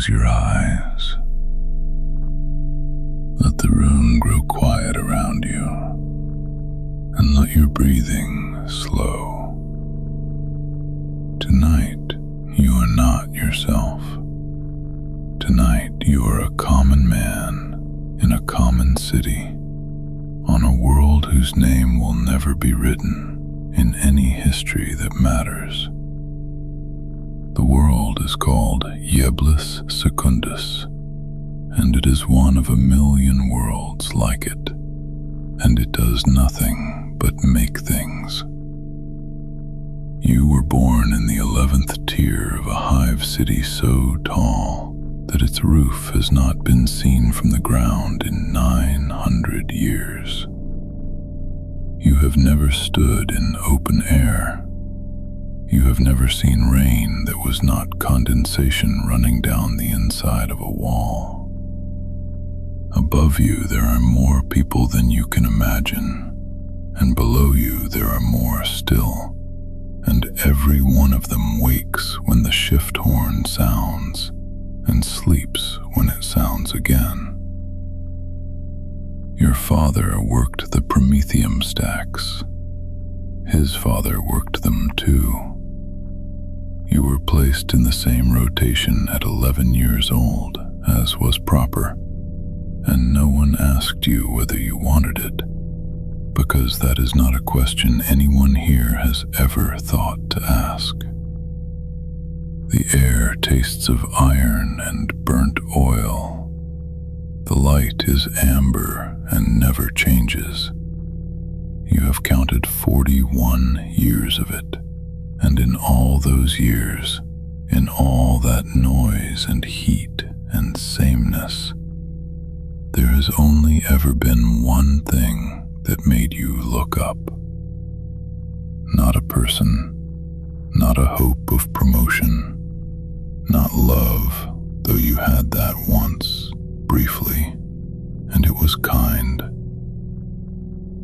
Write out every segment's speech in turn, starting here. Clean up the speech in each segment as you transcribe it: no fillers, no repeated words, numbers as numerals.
Close your eyes. Let the room grow quiet around you, and let your breathing slow. Tonight, you are not yourself. Tonight, you are a common man in a common city, on a world whose name will never be written in any history that matters. The world is called Yeblis Secundus, and it is one of 1,000,000 worlds like it, and it does nothing but make things. You were born in the 11th tier of a hive city so tall that its roof has not been seen from the ground in 900 years. You have never stood in open air. You have never seen rain that was not condensation running down the inside of a wall. Above you there are more people than you can imagine, and below you there are more still, and every one of them wakes when the shift horn sounds, and sleeps when it sounds again. Your father worked the Prometheum stacks. His father worked them too. You were placed in the same rotation at 11 years old, as was proper, and no one asked you whether you wanted it, because that is not a question anyone here has ever thought to ask. The air tastes of iron and burnt oil. The light is amber and never changes. You have counted 41 years of it. And in all those years, in all that noise and heat and sameness, there has only ever been one thing that made you look up. Not a person, not a hope of promotion, not love, though you had that once, briefly, and it was kind.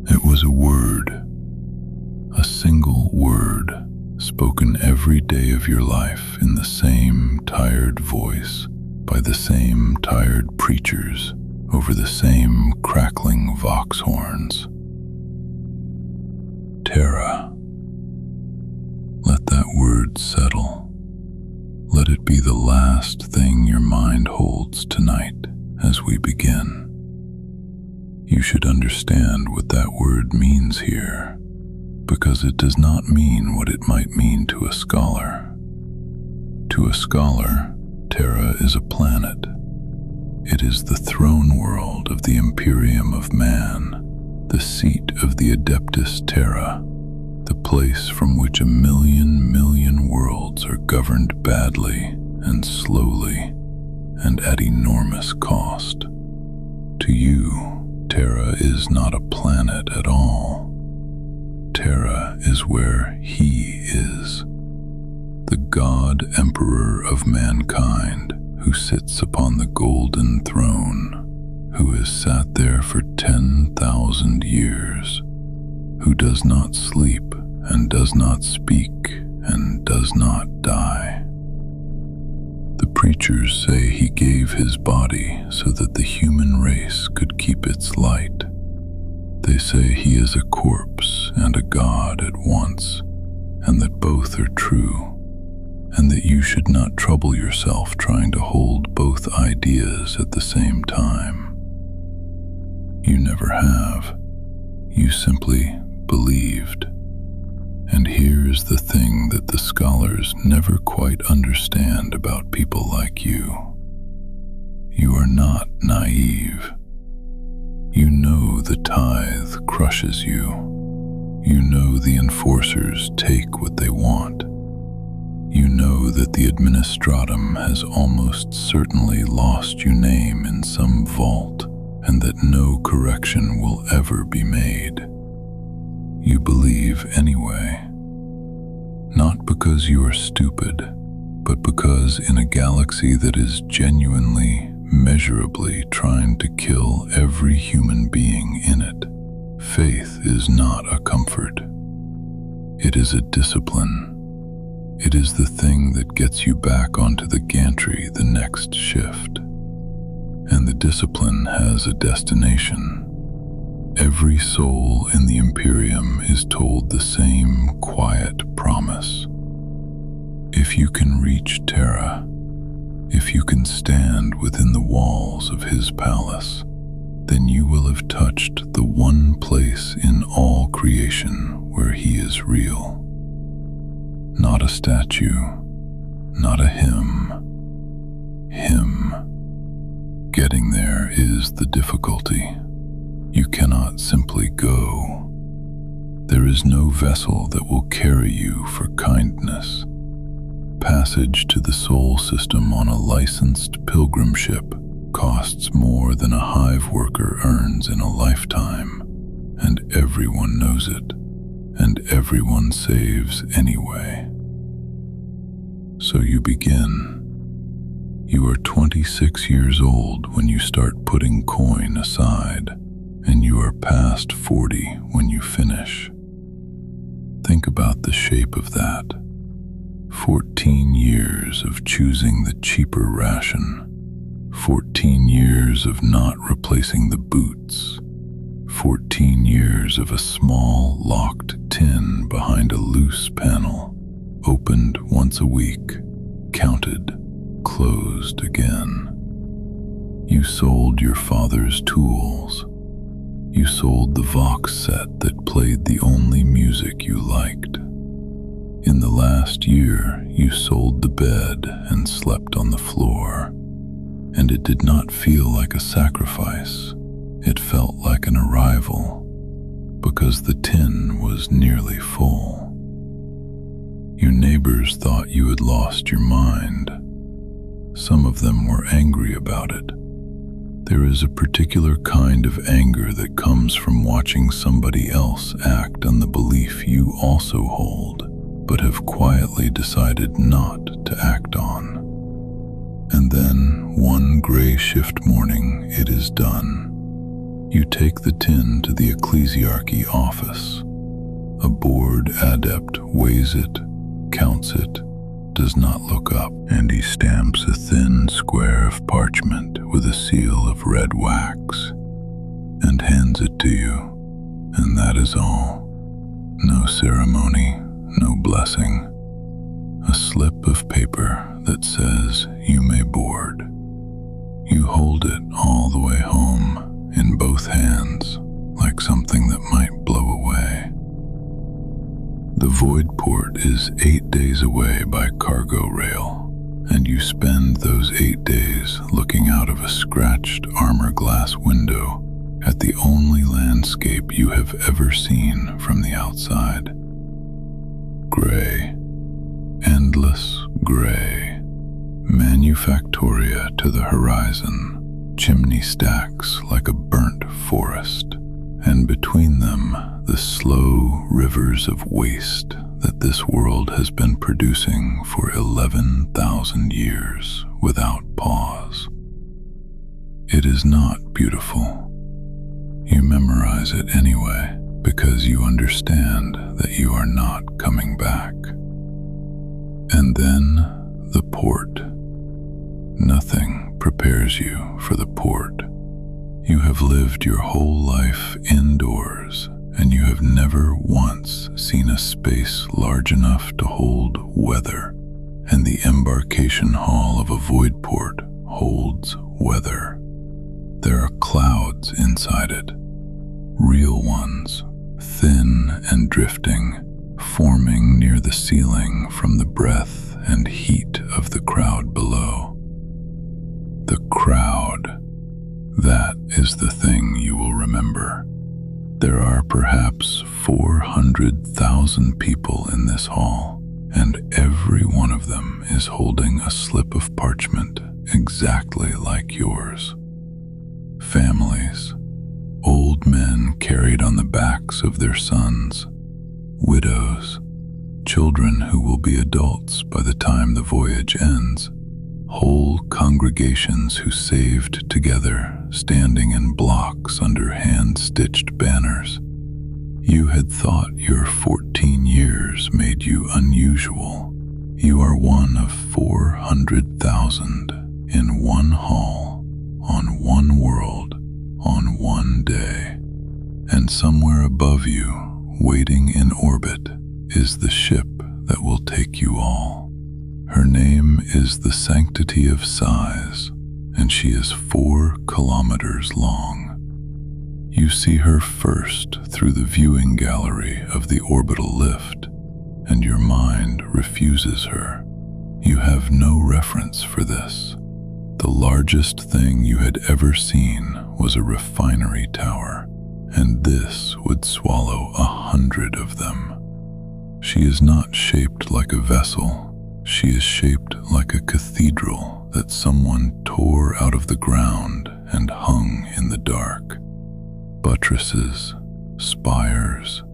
It was a word, a single word, spoken every day of your life in the same tired voice by the same tired preachers over the same crackling vox horns. Terra. Let that word settle. Let it be the last thing your mind holds tonight as we begin. You should understand what that word means here, because it does not mean what it might mean to a scholar. To a scholar, Terra is a planet. It is the throne world of the Imperium of man, the seat of the Adeptus Terra, the place from which 1,000,000 worlds are governed badly and slowly and at enormous cost. To you, Terra is not a planet at all. Terra is where he is, the God Emperor of mankind, who sits upon the golden throne, who has sat there for 10,000 years, who does not sleep and does not speak and does not die. The preachers say he gave his body so that the human race could keep its light. They say he is a corpse and a god at once, and that both are true, and that you should not trouble yourself trying to hold both ideas at the same time. You never have. You simply believed. And here is the thing that the scholars never quite understand about people like you. You are not naive. You know the tithe crushes you. You know the enforcers take what they want. You know that the administratum has almost certainly lost your name in some vault, and that no correction will ever be made. You believe anyway. Not because you are stupid, but because in a galaxy that is genuinely, measurably trying to kill every human being in it, faith is not a comfort. It is a discipline. It is the thing that gets you back onto the gantry the next shift. And the discipline has a destination. Every soul in the Imperium is told the same quiet promise. If you can reach Terra, if you can stand within the walls of his palace, then you will have touched the one place in all creation where he is real. Not a statue, not a hymn. Him. Getting there is the difficulty. You cannot simply go. There is no vessel that will carry you for kindness. Passage to the soul system on a licensed pilgrim ship costs more than a Hive worker earns in a lifetime, and everyone knows it, and everyone saves anyway. So you begin. You are 26 years old when you start putting coin aside, and you are past 40 when you finish. Think about the shape of that. 14 years of choosing the cheaper ration. 14 years of not replacing the boots. 14 years of a small, locked tin behind a loose panel, opened once a week, counted, closed again. You sold your father's tools. You sold the Vox set that played the only music you liked. In the last year, you sold the bed and slept on the floor, and it did not feel like a sacrifice. It felt like an arrival, because the tin was nearly full. Your neighbors thought you had lost your mind. Some of them were angry about it. There is a particular kind of anger that comes from watching somebody else act on the belief you also hold, but have quietly decided not to act on. And then, one gray shift morning, it is done. You take the tin to the ecclesiarchy office. A bored adept weighs it, counts it, does not look up, and he stamps a thin square of parchment with a seal of red wax, and hands it to you, and that is all. No ceremony, no blessing. A slip of paper that says you may board. You hold it all the way home in both hands, like something that might blow away. The void port is 8 days away by cargo rail, and you spend those 8 days looking out of a scratched armor glass window at the only landscape you have ever seen from the outside. Gray. Endless gray. Manufactoria to the horizon, chimney stacks like a burnt forest, and between them the slow rivers of waste that this world has been producing for 11,000 years without pause. It is not beautiful. You memorize it anyway, because you understand that you are not coming back. And then the port. Nothing prepares you for the port. You have lived your whole life indoors, and you have never once seen a space large enough to hold weather, and the embarkation hall of a void port holds weather. There are clouds inside it, real ones, thin and drifting, forming near the ceiling from the breath and heat of the crowd below. The crowd. That is the thing you will remember. There are perhaps 400,000 people in this hall, and every one of them is holding a slip of parchment exactly like yours. Families, old men carried on the backs of their sons, widows, children who will be adults by the time the voyage ends, whole congregations who saved together, standing in blocks under hand-stitched banners. You had thought your 14 years made you unusual. You are one of 400,000 in one hall, on one world, on one day. And somewhere above you, waiting in orbit, is the ship that will take you all. Her name is the Sanctity of Sighs, and she is 4 kilometers long. You see her first through the viewing gallery of the orbital lift, and your mind refuses her. You have no reference for this. The largest thing you had ever seen was a refinery tower, and this would swallow 100 of them. She is not shaped like a vessel. She is shaped like a cathedral that someone tore out of the ground and hung in the dark. Buttresses, spires,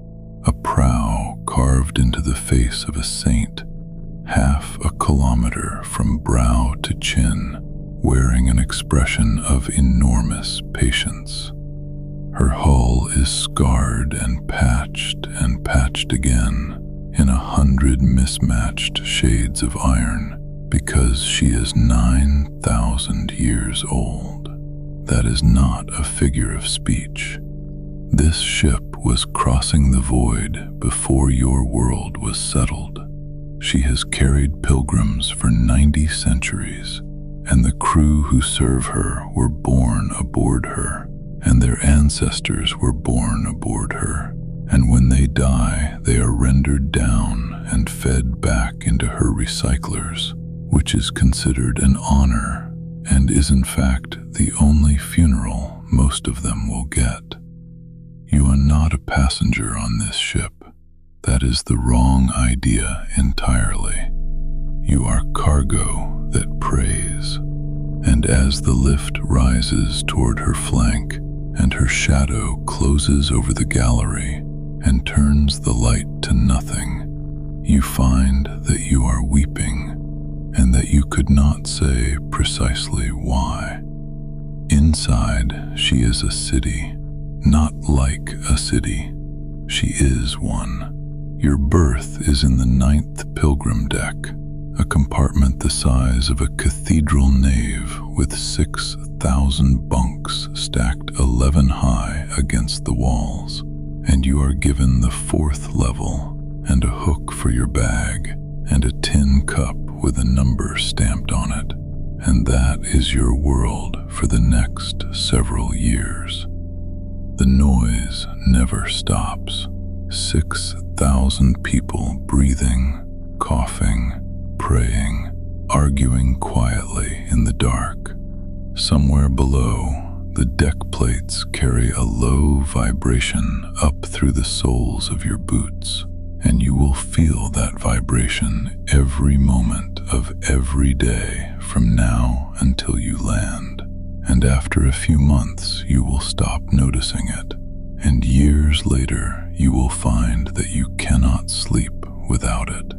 a prow carved into the face of a saint, half a kilometer from brow to chin, wearing an expression of enormous patience. Her hull is scarred and patched again in 100 mismatched shades of iron, because she is 9,000 years old. That is not a figure of speech. This ship was crossing the void before your world was settled. She has carried pilgrims for 90 centuries, and the crew who serve her were born aboard her, and their ancestors were born aboard her. And when they die, they are rendered down and fed back into her recyclers, which is considered an honor and is in fact the only funeral most of them will get. You are not a passenger on this ship. That is the wrong idea entirely. You are cargo that prays, and as the lift rises toward her flank and her shadow closes over the gallery and turns the light to nothing, you find that you are weeping and that you could not say precisely why. Inside, she is a city, not like a city. She is one. Your berth is in the 9th pilgrim deck, a compartment the size of a cathedral nave with 6,000 bunks stacked 11 high against the walls, and you are given the 4th level and a hook for your bag and a tin cup with a number stamped on it, and that is your world for the next several years. The noise never stops. 6,000 people breathing, coughing, praying, arguing quietly in the dark. Somewhere below, the deck plates carry a low vibration up through the soles of your boots, and you will feel that vibration every moment of every day from now until you land. And after a few months, you will stop noticing it, and years later, you will find that you cannot sleep without it.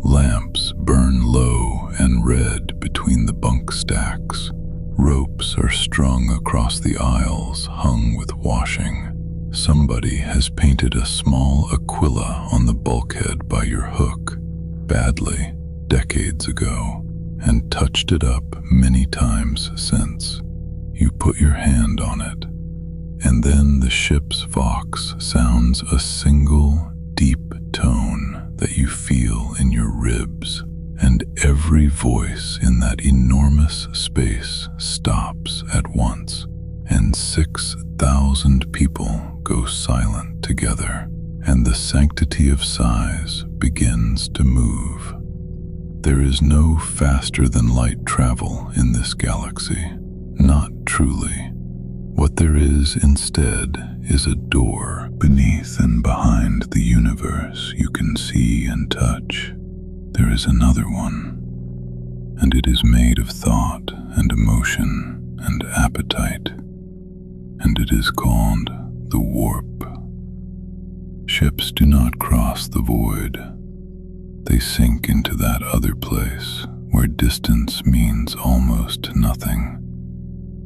Lamps burn low and red between the bunk stacks. Ropes are strung across the aisles hung with washing. Somebody has painted a small aquila on the bulkhead by your hook, badly, decades ago, and touched it up many times since. You put your hand on it, and then the ship's vox sounds a single, deep tone that you feel in your ribs, and every voice in that enormous space stops at once, and 6,000 people go silent together, and the Sanctity of Sighs begins to move. There is no faster-than-light travel in this galaxy, not truly. What there is instead is a door beneath and behind the universe you can see and touch. There is another one, and it is made of thought and emotion and appetite, and it is called the warp. Ships do not cross the void. They sink into that other place where distance means almost nothing,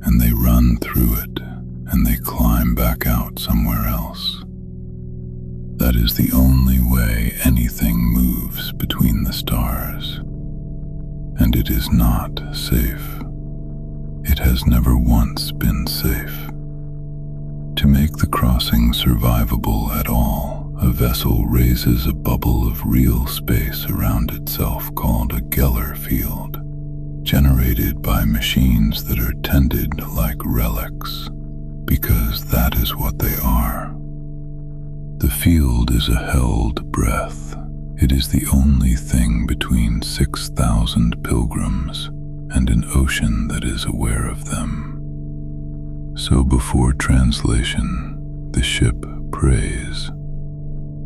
and they run through it, and they climb back out somewhere else. That is the only way anything moves between the stars. And it is not safe. It has never once been safe. To make the crossing survivable at all, a vessel raises a bubble of real space around itself called a Geller field, generated by machines that are tended like relics, because that is what they are. The field is a held breath. It is the only thing between 6,000 pilgrims and an ocean that is aware of them. So before translation, the ship prays.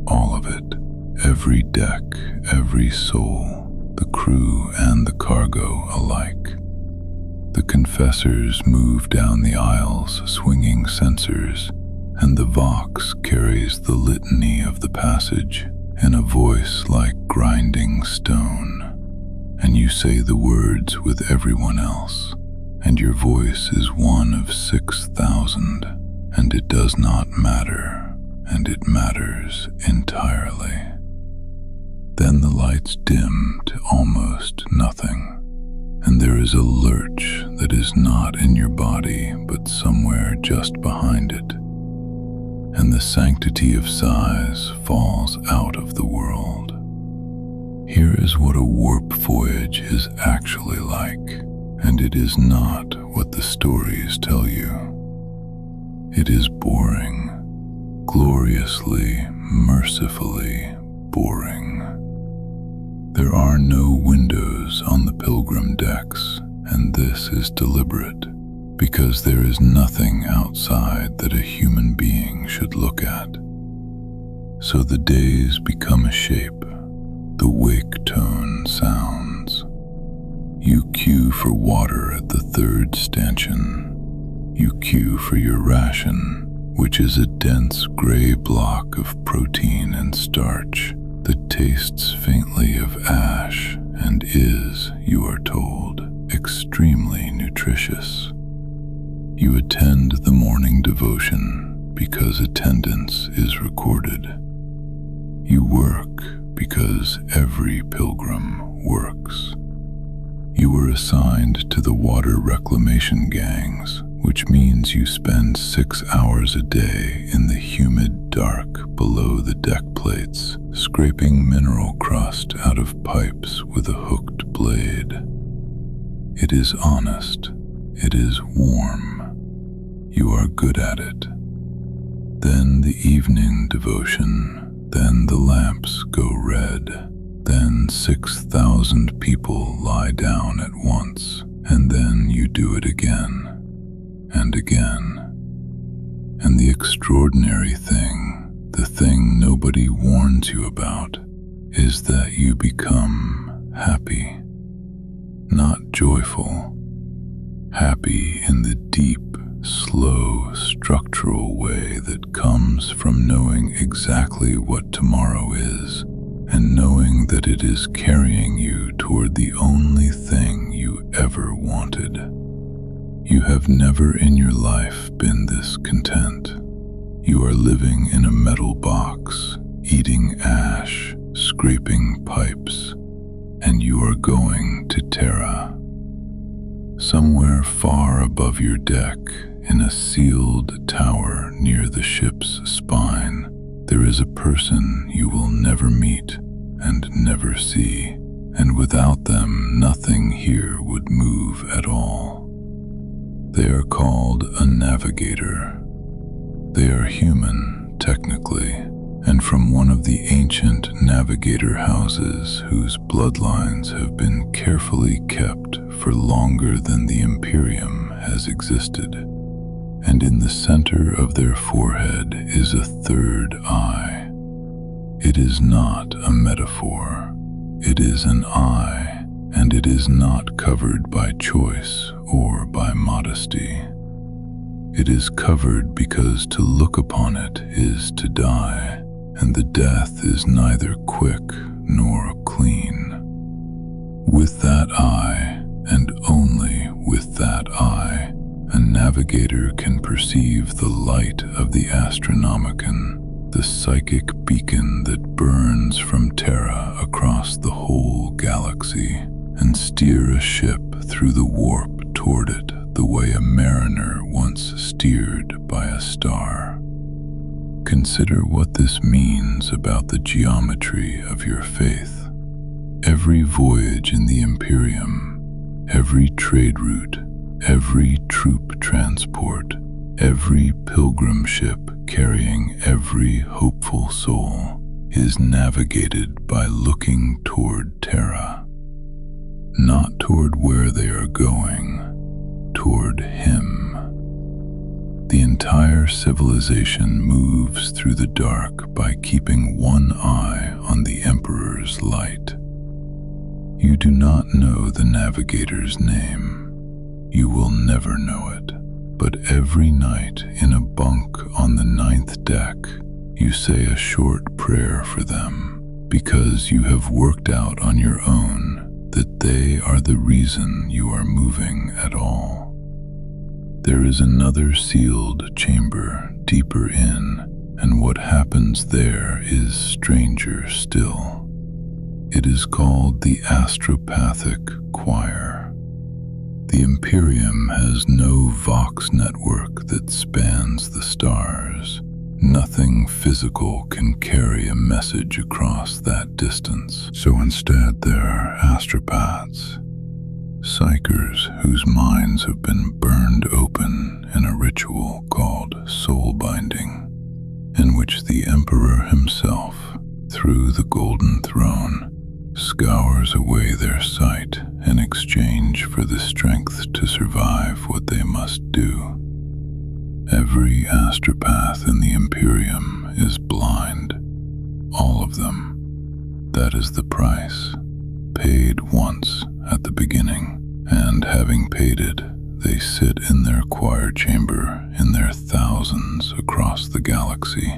All of it, every deck, every soul, the crew and the cargo alike. The confessors move down the aisles swinging censers, and the vox carries the litany of the passage in a voice like grinding stone. And you say the words with everyone else, and your voice is one of 6,000, and it does not matter, and it matters entirely. Then the lights dim to almost nothing, and there is a lurch that is not in your body but somewhere just behind it, and the Sanctity of Sighs falls out of the world. Here is what a warp voyage is actually like, and it is not what the stories tell you. It is boring, gloriously, mercifully boring. There are no windows on the pilgrim decks, and this is deliberate, because there is nothing outside that a human being should look at. So the days become a shape, the wake tone sounds. You queue for water at the third stanchion. You queue for your ration, which is a dense gray block of protein and starch that tastes faintly of ash and is, you are told, extremely nutritious. You attend the morning devotion because attendance is recorded. You work because every pilgrim works. You were assigned to the water reclamation gangs, which means you spend 6 hours a day in the humid dark below the deck plates, scraping mineral crust out of pipes with a hooked blade. It is honest. It is warm. You are good at it. Then the evening devotion. Then the lamps go red. Then 6,000 people lie down at once, and then you do it again, and again. And the extraordinary thing, the thing nobody warns you about, is that you become happy. Not joyful, happy in the deep, slow, structural way that comes from knowing exactly what tomorrow is, and knowing that it is carrying you toward the only thing you ever wanted. You have never in your life been this content. You are living in a metal box, eating ash, scraping pipes, and you are going to Terra. Somewhere far above your deck, in a sealed tower near the ship's spine, there is a person you will never meet and never see, and without them nothing here would move at all. They are called a Navigator. They are human, technically, and from one of the ancient Navigator houses whose bloodlines have been carefully kept for longer than the Imperium has existed. And in the center of their forehead is a third eye. It is not a metaphor. It is an eye, and it is not covered by choice or by modesty. It is covered because to look upon it is to die, and the death is neither quick nor clean. With that eye, and only with that eye, a navigator can perceive the light of the Astronomicon, the psychic beacon that burns from Terra across the whole galaxy, and steer a ship through the warp toward it the way a mariner once steered by a star. Consider what this means about the geometry of your faith. Every voyage in the Imperium, every trade route, every troop transport, every pilgrim ship carrying every hopeful soul is navigated by looking toward Terra, not toward where they are going, toward Him. The entire civilization moves through the dark by keeping one eye on the Emperor's light. You do not know the Navigator's name. You will never know it. But every night in a bunk on the 9th deck, you say a short prayer for them, because you have worked out on your own that they are the reason you are moving at all. There is another sealed chamber deeper in, and what happens there is stranger still. It is called the Astropathic Choir. The Imperium has no Vox network that spans the stars. Nothing physical can carry a message across that distance. So instead there are astropaths, psychers whose minds have been burned open in a ritual called soul binding, in which the Emperor himself, through the Golden Throne, scours away their sight in exchange for the strength to survive what they must do. Every astropath in the Imperium is blind. All of them. That is the price, paid once at the beginning, and having paid it, they sit in their choir chamber in their thousands across the galaxy,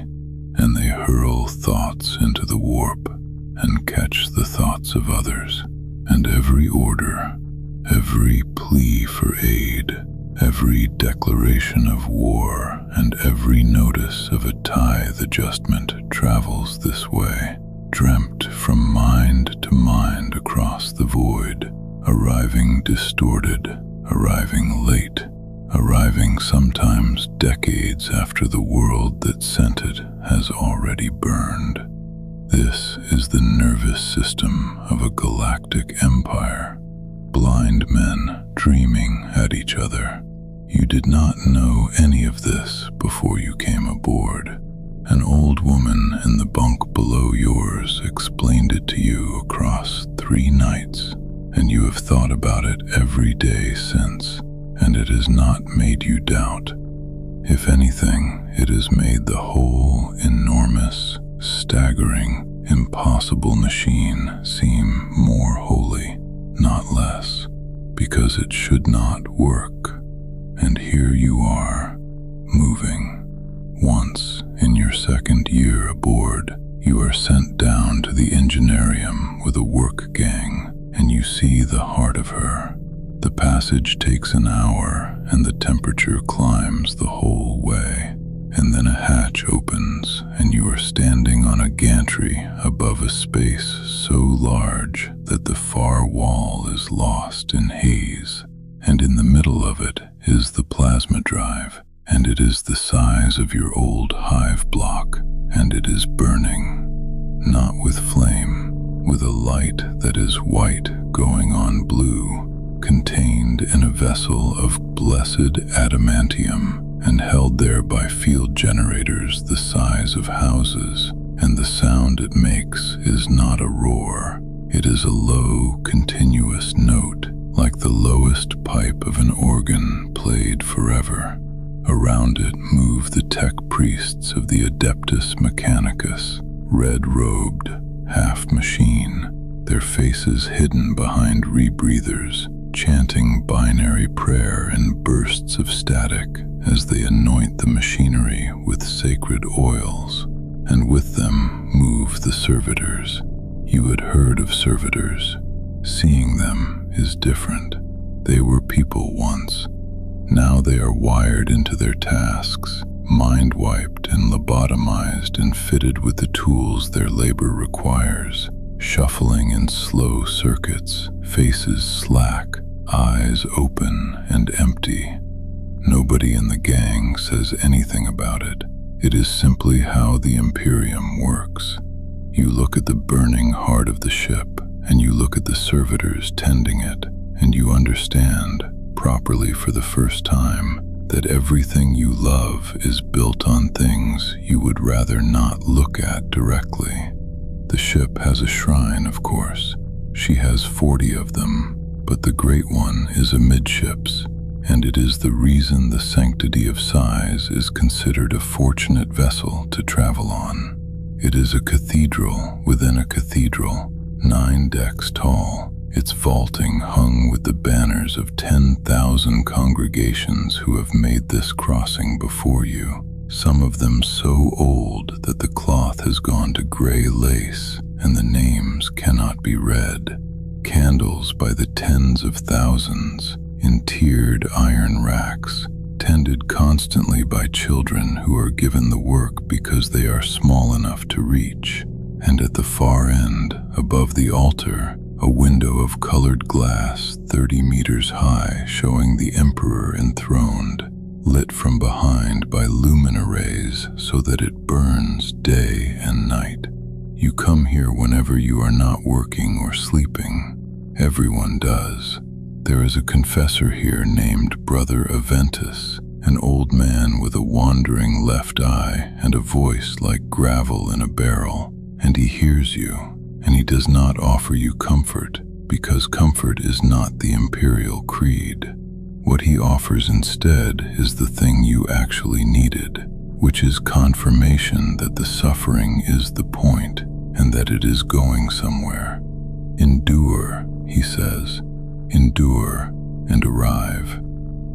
and they hurl thoughts into the warp and catch the thoughts of others, and every order, every plea for aid, every declaration of war, and every notice of a tithe adjustment travels this way, dreamt from mind to mind across the void, arriving distorted, arriving late, arriving sometimes decades after the world that sent it has already burned. This is the nervous system of a galactic empire. Blind men dreaming at each other. You did not know any of this before you came aboard. An old woman in the bunk below yours explained it to you across 3 nights, and you have thought about it every day since, and it has not made you doubt. If anything, it has made the whole enormous, staggering, impossible machine seem more holy, not less, because it should not work. And here you are, moving. Once, in your 2nd year aboard, you are sent down to the Engineerium with a work gang, and you see the heart of her. The passage takes an hour, and the temperature climbs the whole way, and then a hatch opens, and you are standing on a gantry above a space so large that the far wall is lost in haze, and in the middle of it is the plasma drive, and it is the size of your old Hive block, and it is burning, not with flame, with a light that is white going on blue, contained in a vessel of blessed adamantium, and held there by field generators the size of houses, and the sound it makes is not a roar, it is a low, continuous note, like the lowest pipe of an organ played forever. Around it move the tech priests of the Adeptus Mechanicus, red-robed, half-machine, their faces hidden behind rebreathers, chanting binary prayer in bursts of static as they anoint the machinery with sacred oils, and with them move the servitors. You had heard of servitors. Seeing them is different. They were people once. Now they are wired into their tasks, mind-wiped and lobotomized and fitted with the tools their labor requires, shuffling in slow circuits, faces slack, eyes open and empty. Nobody in the gang says anything about it. It is simply how the Imperium works. You look at the burning heart of the ship, and you look at the servitors tending it, and you understand, properly for the first time, that everything you love is built on things you would rather not look at directly. The ship has a shrine, of course. She has 40 of them, but the great one is amidships, and it is the reason the Sanctity of Sighs is considered a fortunate vessel to travel on. It is a cathedral within a cathedral, 9 decks tall, its vaulting hung with the banners of 10,000 congregations who have made this crossing before you, some of them so old that the cloth has gone to gray lace and the names cannot be read. Candles by the tens of thousands in tiered iron racks, tended constantly by children who are given the work because they are small enough to reach. And at the far end, above the altar, a window of colored glass 30 meters high showing the Emperor enthroned, lit from behind by luminaries so that it burns day and night. You come here whenever you are not working or sleeping. Everyone does. There is a confessor here named Brother Aventus, an old man with a wandering left eye and a voice like gravel in a barrel, and he hears you, and he does not offer you comfort, because comfort is not the imperial creed. What he offers instead is the thing you actually needed, which is confirmation that the suffering is the point, and that it is going somewhere. Endure, he says. Endure and arrive.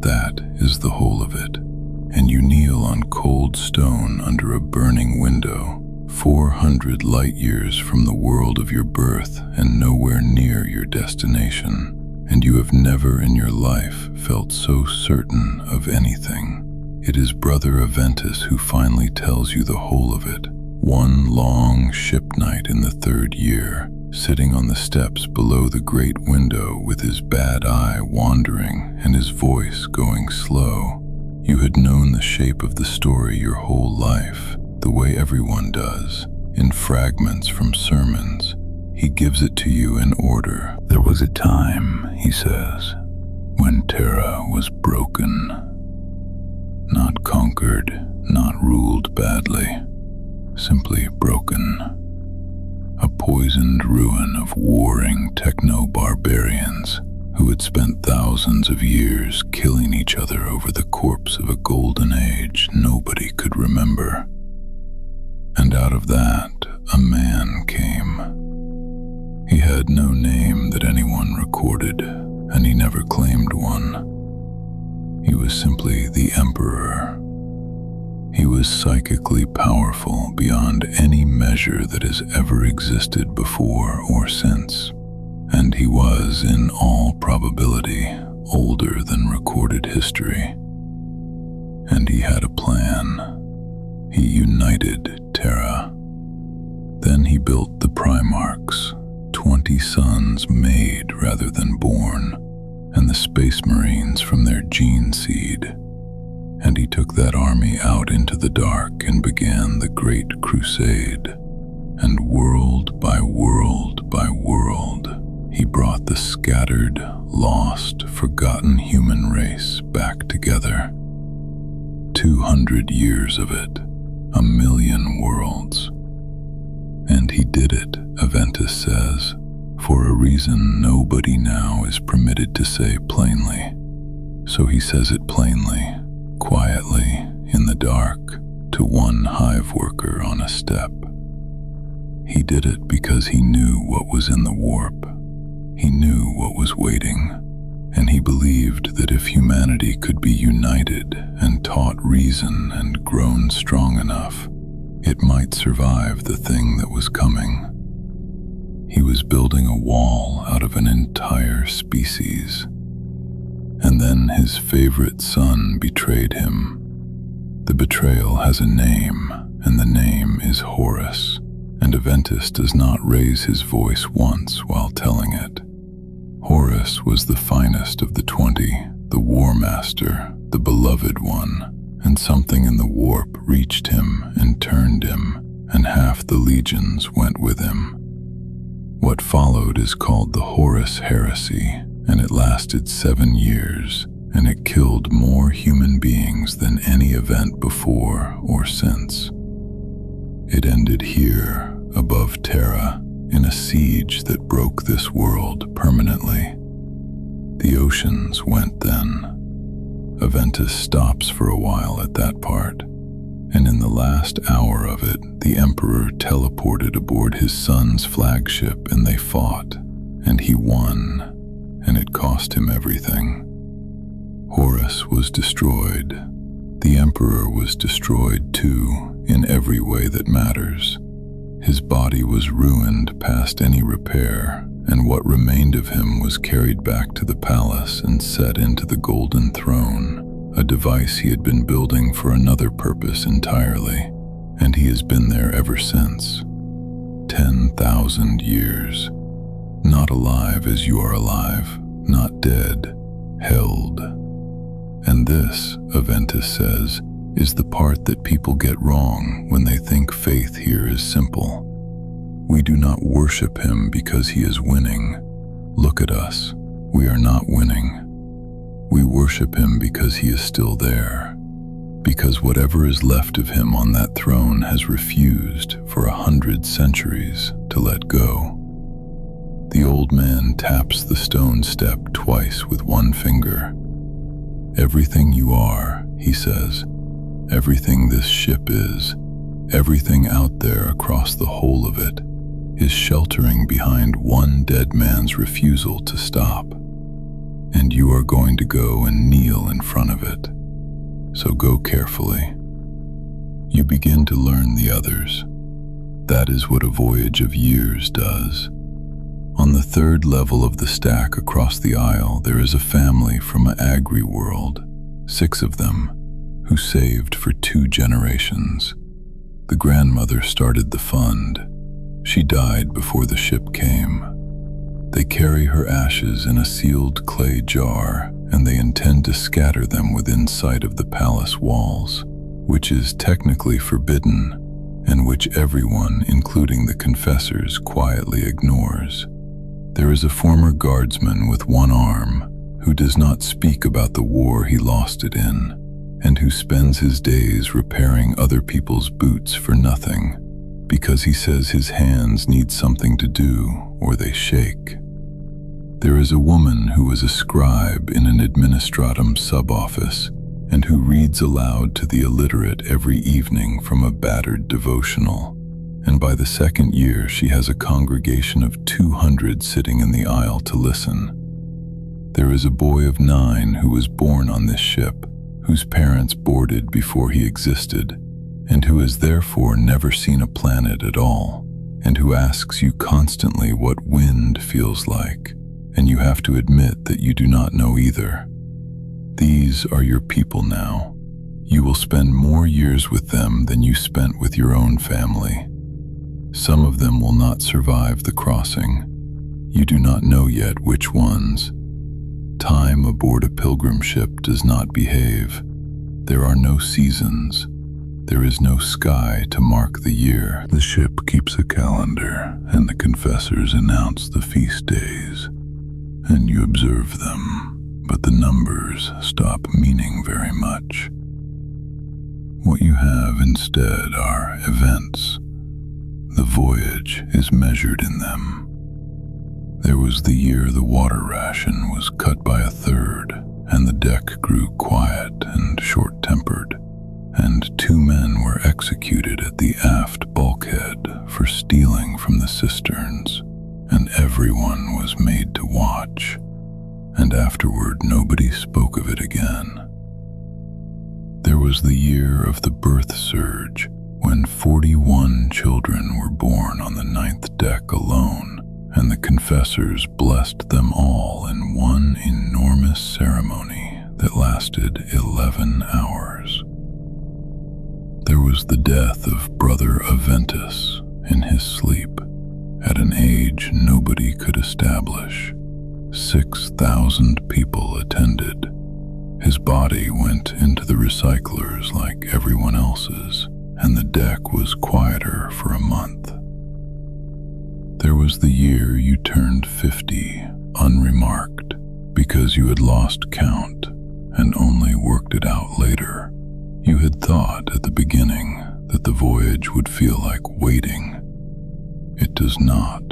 That is the whole of it. And you kneel on cold stone under a burning window, 400 light years from the world of your birth and nowhere near your destination. And you have never in your life felt so certain of anything. It is Brother Aventus who finally tells you the whole of it. One long ship night in the 3rd year, sitting on the steps below the great window with his bad eye wandering and his voice going slow. You had known the shape of the story your whole life, the way everyone does, in fragments from sermons. He gives it to you in order. There was a time, he says, when Terra was broken. Not conquered, not ruled badly, simply broken. A poisoned ruin of warring techno-barbarians who had spent thousands of years killing each other over the corpse of a golden age nobody could remember. And out of that, a man came. He had no name that anyone recorded, and he never claimed one. He was simply the Emperor. He was psychically powerful beyond any measure that has ever existed before or since, and he was, in all probability, older than recorded history. And he had a plan. He united Terra. Then he built the Primarchs, 20 sons made rather than born, and the Space Marines from their gene seed. And he took that army out into the dark and began the Great Crusade. And world by world by world, he brought the scattered, lost, forgotten human race back together. 200 years of it, 1,000,000 worlds. And he did it, Aventus says, for a reason nobody now is permitted to say plainly. So he says it plainly, quietly, in the dark, to one hive worker on a step. He did it because he knew what was in the warp. He knew what was waiting, and he believed that if humanity could be united and taught reason and grown strong enough, it might survive the thing that was coming. He was building a wall out of an entire species. And then his favorite son betrayed him. The betrayal has a name, and the name is Horus, and Aventus does not raise his voice once while telling it. Horus was the finest of the 20, the war master, the beloved one, and something in the warp reached him and turned him, and half the legions went with him. What followed is called the Horus Heresy, and it lasted 7 years, and it killed more human beings than any event before or since. It ended here, above Terra, in a siege that broke this world permanently. The oceans went then. Aventus stops for a while at that part, and in the last hour of it, the Emperor teleported aboard his son's flagship and they fought, and he won, and it cost him everything. Horus was destroyed. The Emperor was destroyed too, in every way that matters. His body was ruined past any repair, and what remained of him was carried back to the palace and set into the golden throne, a device he had been building for another purpose entirely, and he has been there ever since. 10,000 years. Not alive as you are alive, not dead, held. And this, Aventus says, is the part that people get wrong when they think faith here is simple. We do not worship him because he is winning. Look at us, we are not winning. We worship him because he is still there, because whatever is left of him on that throne has refused for 100 centuries to let go. The old man taps the stone step twice with one finger. Everything you are, he says, everything this ship is, everything out there across the whole of it, is sheltering behind one dead man's refusal to stop. And you are going to go and kneel in front of it. So go carefully. You begin to learn the others. That is what a voyage of years does. On the 3rd level of the stack across the aisle, there is a family from an agri-world, 6 of them, who saved for 2 generations. The grandmother started the fund. She died before the ship came. They carry her ashes in a sealed clay jar, and they intend to scatter them within sight of the palace walls, which is technically forbidden, and which everyone, including the confessors, quietly ignores. There is a former guardsman with one arm who does not speak about the war he lost it in, and who spends his days repairing other people's boots for nothing, because he says his hands need something to do or they shake. There is a woman who is a scribe in an administratum sub-office and who reads aloud to the illiterate every evening from a battered devotional, and by the 2nd year she has a congregation of 200 sitting in the aisle to listen. There is a boy of 9 who was born on this ship, whose parents boarded before he existed, and who has therefore never seen a planet at all, and who asks you constantly what wind feels like, and you have to admit that you do not know either. These are your people now. You will spend more years with them than you spent with your own family. Some of them will not survive the crossing. You do not know yet which ones. Time aboard a pilgrim ship does not behave. There are no seasons. There is no sky to mark the year. The ship keeps a calendar, and the confessors announce the feast days, and you observe them, but the numbers stop meaning very much. What you have instead are events. The voyage is measured in them. There was the year the water ration was cut by 1/3, and the deck grew quiet and short-tempered, and 2 men were executed at the aft bulkhead for stealing from the cisterns, and everyone was made to watch, and afterward nobody spoke of it again. There was the year of the birth surge, when 41 children were born on the 9th deck alone, and the confessors blessed them all in one enormous ceremony that lasted 11 hours. There was the death of Brother Aventus in his sleep, at an age nobody could establish. 6,000 people attended. His body went into the recyclers like everyone else's, and the deck was quieter for a month. There was the year you turned 50, unremarked, because you had lost count and only worked it out later. You had thought at the beginning that the voyage would feel like waiting. It does not.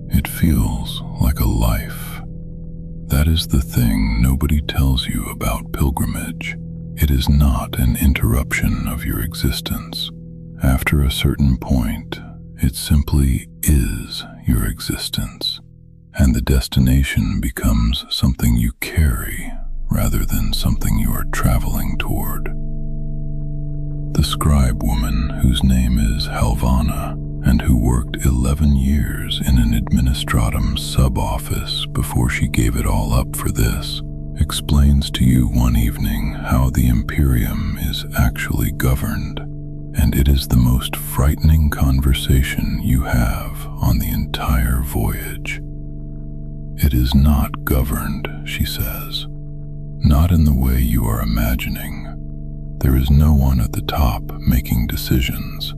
It feels like a life. That is the thing nobody tells you about pilgrimage. It is not an interruption of your existence. After a certain point, it simply is your existence, and the destination becomes something you carry rather than something you are traveling toward. The scribe woman, whose name is Halvana, and who worked 11 years in an administratum sub-office before she gave it all up for this, explains to you one evening how the Imperium is actually governed, and it is the most frightening conversation you have on the entire voyage. It is not governed, she says, not in the way you are imagining. There is no one at the top making decisions.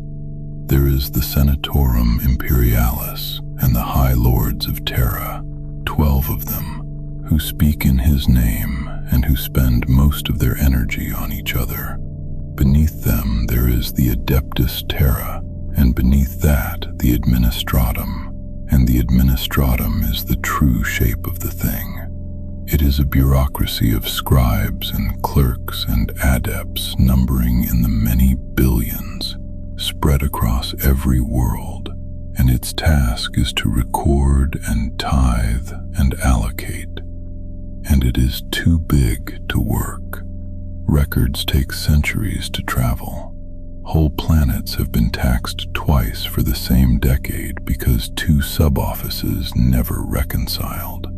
There is the Senatorum Imperialis and the High Lords of Terra, 12 of them, who speak in his name and who spend most of their energy on each other. Beneath them there is the Adeptus Terra, and beneath that the Administratum, and the Administratum is the true shape of the thing. It is a bureaucracy of scribes and clerks and adepts numbering in the many billions, spread across every world, and its task is to record and tithe and allocate. And it is too big to work. Records take centuries to travel. Whole planets have been taxed twice for the same decade because two sub-offices never reconciled.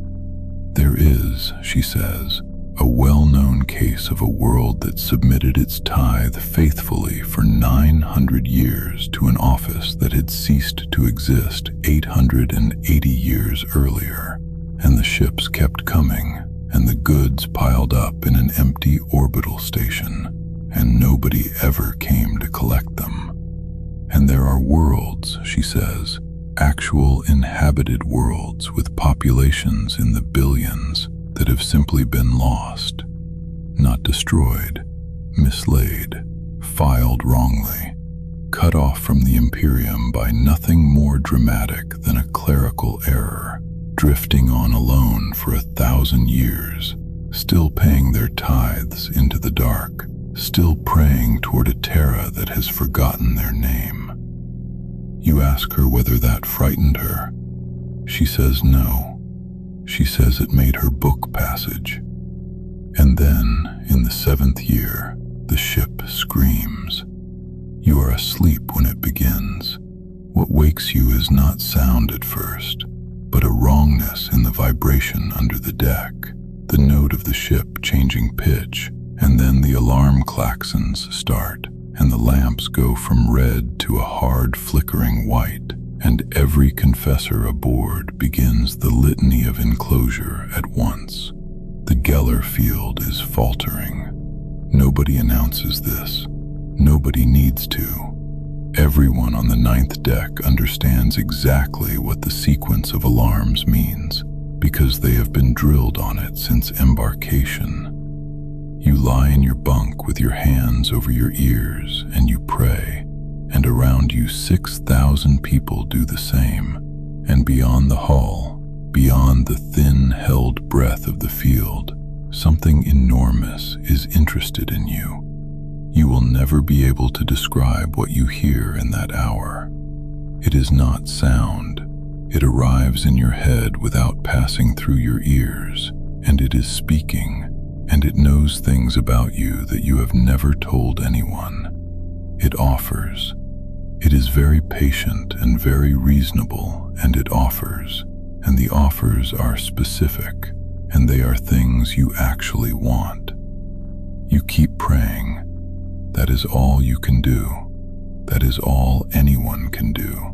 There is, she says, a well-known case of a world that submitted its tithe faithfully for 900 years to an office that had ceased to exist 880 years earlier, and the ships kept coming, and the goods piled up in an empty orbital station, and nobody ever came to collect them. And there are worlds, she says, actual inhabited worlds with populations in the billions that have simply been lost, not destroyed, mislaid, filed wrongly, cut off from the Imperium by nothing more dramatic than a clerical error, drifting on alone for 1,000 years, still paying their tithes into the dark, still praying toward a Terra that has forgotten their name. You ask her whether that frightened her. She says no. She says it made her book passage. And then, in the 7th year, the ship screams. You are asleep when it begins. What wakes you is not sound at first, but a wrongness in the vibration under the deck, the note of the ship changing pitch, and then the alarm klaxons start, and the lamps go from red to a hard flickering white, and every confessor aboard begins the litany of enclosure at once. The Geller field is faltering. Nobody announces this. Nobody needs to. Everyone on the 9th deck understands exactly what the sequence of alarms means, because they have been drilled on it since embarkation. You lie in your bunk with your hands over your ears and you pray, and around you 6,000 people do the same, and beyond the hull, beyond the thin-held breath of the field, something enormous is interested in you. You will never be able to describe what you hear in that hour. It is not sound. It arrives in your head without passing through your ears, and it is speaking, and it knows things about you that you have never told anyone. It offers. It is very patient and very reasonable, and it offers, and the offers are specific, and they are things you actually want. You keep praying. That is all you can do. That is all anyone can do.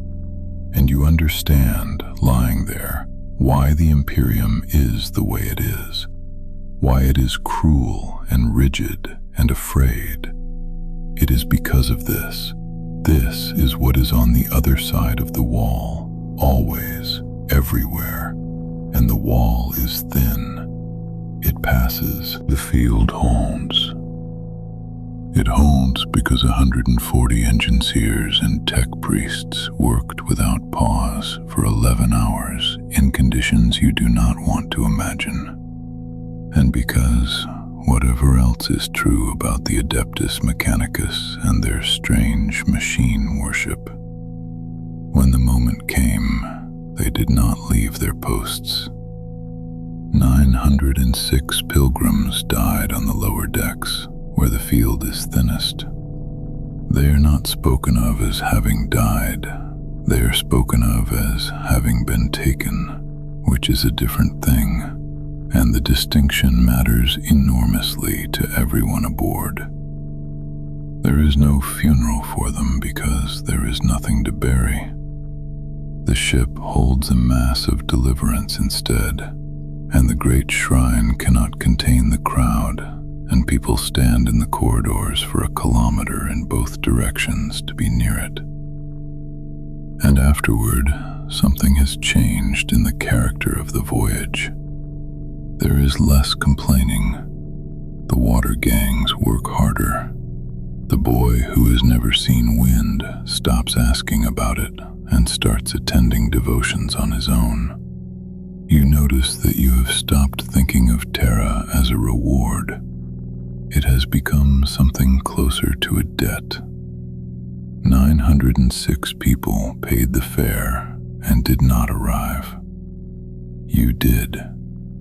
And you understand, lying there, why the Imperium is the way it is. Why it is cruel and rigid and afraid. It is because of this. This is what is on the other side of the wall, always, everywhere. And the wall is thin. It passes, the field holds. It holds because 140 engineers and tech priests worked without pause for 11 hours in conditions you do not want to imagine. And because whatever else is true about the Adeptus Mechanicus and their strange machine worship, when the moment came, they did not leave their posts. 906 pilgrims died on the lower decks, where the field is thinnest. They are not spoken of as having died. They are spoken of as having been taken, which is a different thing, and the distinction matters enormously to everyone aboard. There is no funeral for them because there is nothing to bury. The ship holds a mass of deliverance instead, and the great shrine cannot contain the crowd, and people stand in the corridors for a kilometre in both directions to be near it. And afterward, something has changed in the character of the voyage. There is less complaining. The water gangs work harder. The boy who has never seen wind stops asking about it and starts attending devotions on his own. You notice that you have stopped thinking of Terra as a reward. It has become something closer to a debt. 906 people paid the fare and did not arrive. You did.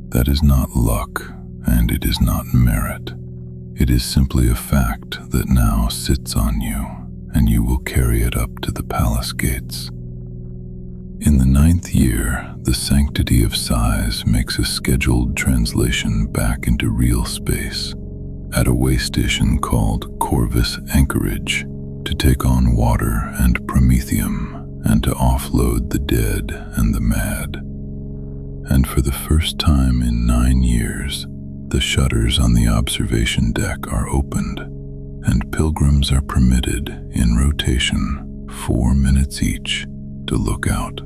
That is not luck, and it is not merit. It is simply a fact that now sits on you, and you will carry it up to the palace gates. In the 9th year, the Sanctity of Sighs makes a scheduled translation back into real space at a way station called Corvus Anchorage to take on water and promethium and to offload the dead and the mad. And for the first time in 9 years, the shutters on the observation deck are opened, and pilgrims are permitted, in rotation, 4 minutes each, to look out.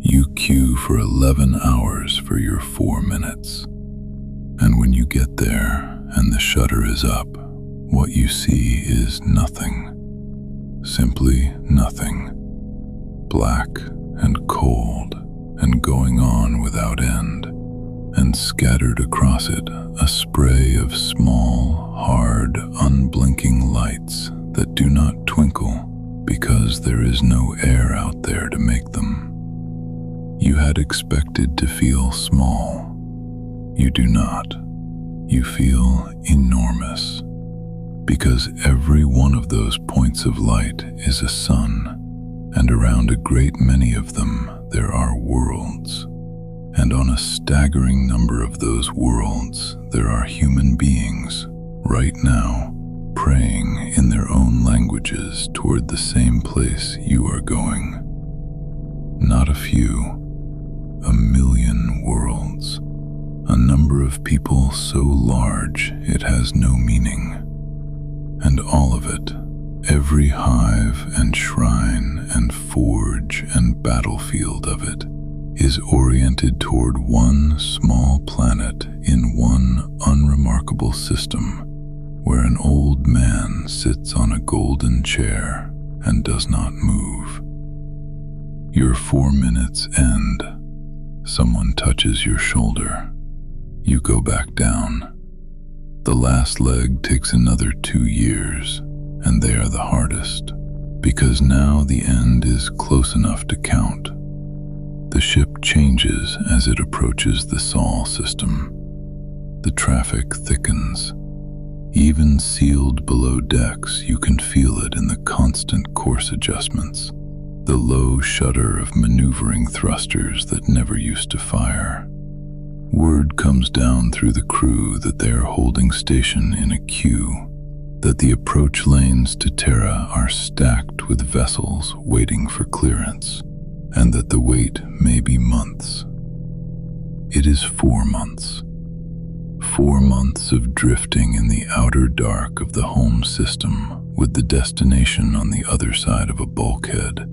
You queue for 11 hours for your 4 minutes. And when you get there and the shutter is up, what you see is nothing. Simply nothing. Black and cold and going on without end. And scattered across it a spray of small, hard, unblinking lights that do not twinkle because there is no air out there to make them. You had expected to feel small. You do not. You feel enormous, because every one of those points of light is a sun, and around a great many of them there are worlds. And on a staggering number of those worlds, there are human beings, right now, praying in their own languages toward the same place you are going. Not a few, 1,000,000 worlds, a number of people so large it has no meaning. And all of it, every hive and shrine and forge and battlefield of it, is oriented toward one small planet in one unremarkable system, where an old man sits on a golden chair and does not move. Your 4 minutes end. Someone touches your shoulder. You go back down. The last leg takes another 2 years, and they are the hardest, because now the end is close enough to count. The ship changes as it approaches the Sol system. The traffic thickens. Even sealed below decks, you can feel it in the constant course adjustments, the low shudder of maneuvering thrusters that never used to fire. Word comes down through the crew that they are holding station in a queue, that the approach lanes to Terra are stacked with vessels waiting for clearance, and that the wait may be months. It is 4 months. 4 months of drifting in the outer dark of the home system, with the destination on the other side of a bulkhead,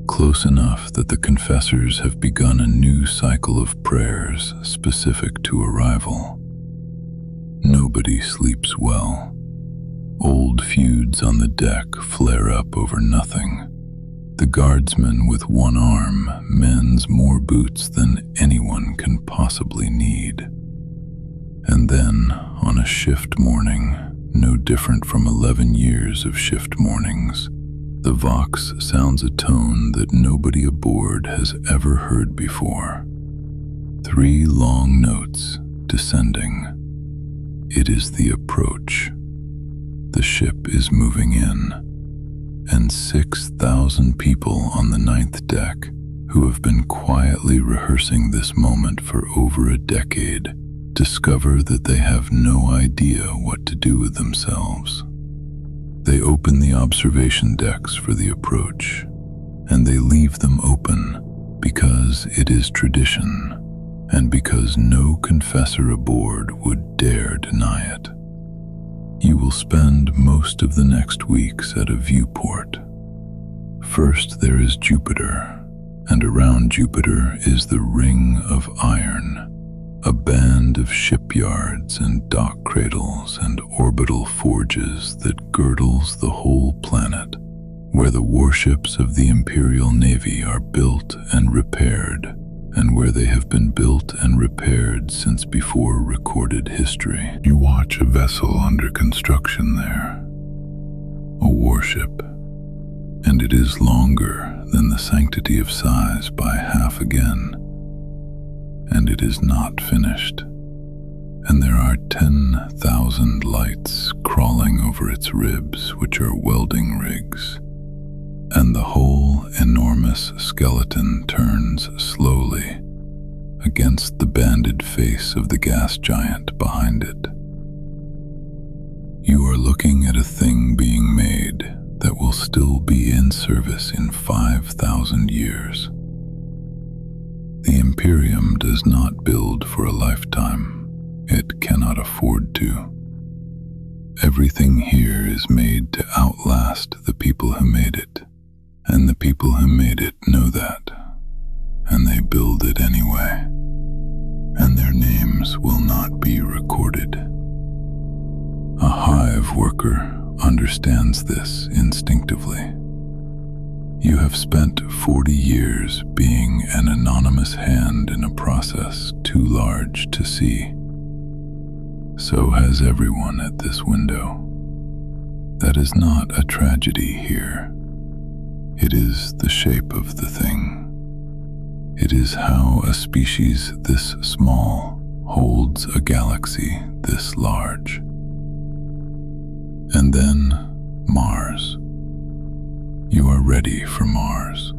close enough that the confessors have begun a new cycle of prayers specific to arrival. Nobody sleeps well. Old feuds on the deck flare up over nothing. The guardsman with one arm mends more boots than anyone can possibly need. And then, on a shift morning, no different from 11 years of shift mornings, the Vox sounds a tone that nobody aboard has ever heard before. 3 long notes, descending. It is the approach. The ship is moving in, and 6,000 people on the 9th deck, who have been quietly rehearsing this moment for over a decade, discover that they have no idea what to do with themselves. They open the observation decks for the approach, and they leave them open because it is tradition, and because no confessor aboard would dare deny it. You will spend most of the next weeks at a viewport. First there is Jupiter, and around Jupiter is the Ring of Iron, a band of shipyards and dock cradles and orbital forges that girdles the whole planet, where the warships of the Imperial Navy are built and repaired, and where they have been built and repaired since before recorded history. You watch a vessel under construction there, a warship, and it is longer than the Sanctity of Sighs by half again, and it is not finished, and there are 10,000 lights crawling over its ribs, which are welding rigs, and the whole enormous skeleton turns slowly against the banded face of the gas giant behind it. You are looking at a thing being made that will still be in service in 5,000 years. The Imperium does not build for a lifetime. It cannot afford to. Everything here is made to outlast the people who made it. And the people who made it know that, and they build it anyway, and their names will not be recorded. A Hive worker understands this instinctively. You have spent 40 years being an anonymous hand in a process too large to see. So has everyone at this window. That is not a tragedy here. It is the shape of the thing. It is how a species this small holds a galaxy this large. And then Mars. You are ready for Mars,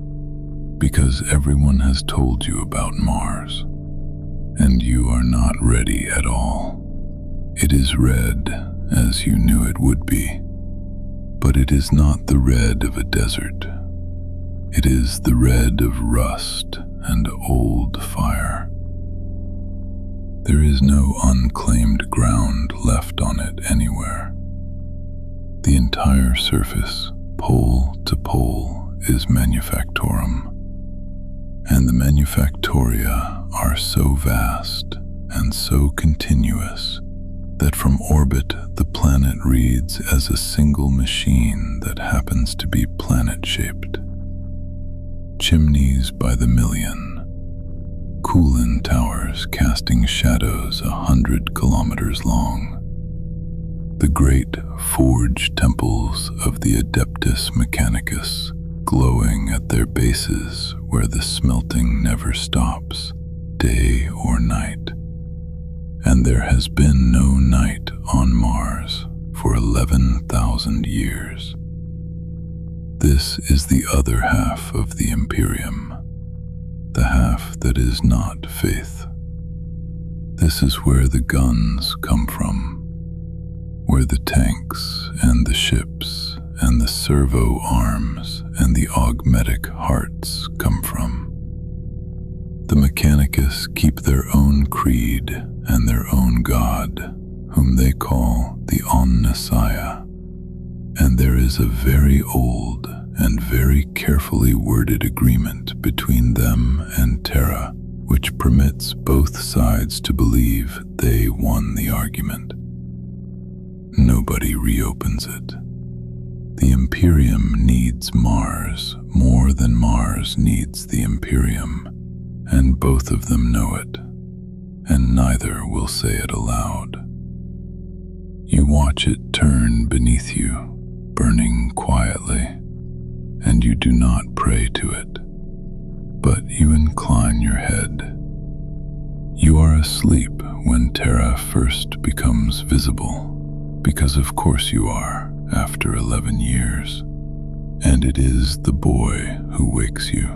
because everyone has told you about Mars, and you are not ready at all. It is red, as you knew it would be, but it is not the red of a desert. It is the red of rust and old fire. There is no unclaimed ground left on it anywhere. The entire surface, pole to pole, is manufactorum, and the manufactoria are so vast and so continuous that from orbit the planet reads as a single machine that happens to be planet-shaped. Chimneys by the million, cooling towers casting shadows 100 kilometers long, the great forge temples of the Adeptus Mechanicus glowing at their bases where the smelting never stops, day or night. And there has been no night on Mars for 11,000 years. This is the other half of the Imperium, the half that is not faith. This is where the guns come from, where the tanks and the ships and the servo arms and the augmetic hearts come from. The Mechanicus keep their own creed and their own god, whom they call the Omnissiah, and there is a very old and very carefully worded agreement between them and Terra, which permits both sides to believe they won the argument. Nobody reopens it. The Imperium needs Mars more than Mars needs the Imperium, and both of them know it, and neither will say it aloud. You watch it turn beneath you, burning quietly, and you do not pray to it, but you incline your head. You are asleep when Terra first becomes visible, because of course you are, after 11 years, and it is the boy who wakes you.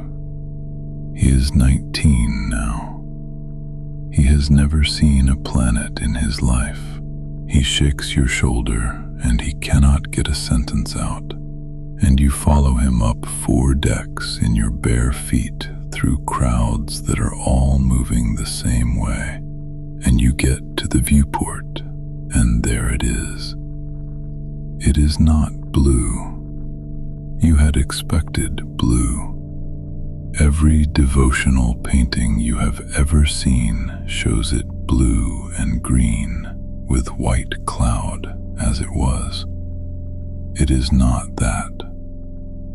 He is 19 now. He has never seen a planet in his life. He shakes your shoulder and he cannot get a sentence out, and you follow him up 4 decks in your bare feet through crowds that are all moving the same way, and you get to the viewport, and there it is. It is not blue. You had expected blue. Every devotional painting you have ever seen shows it blue and green with white cloud as it was. It is not that.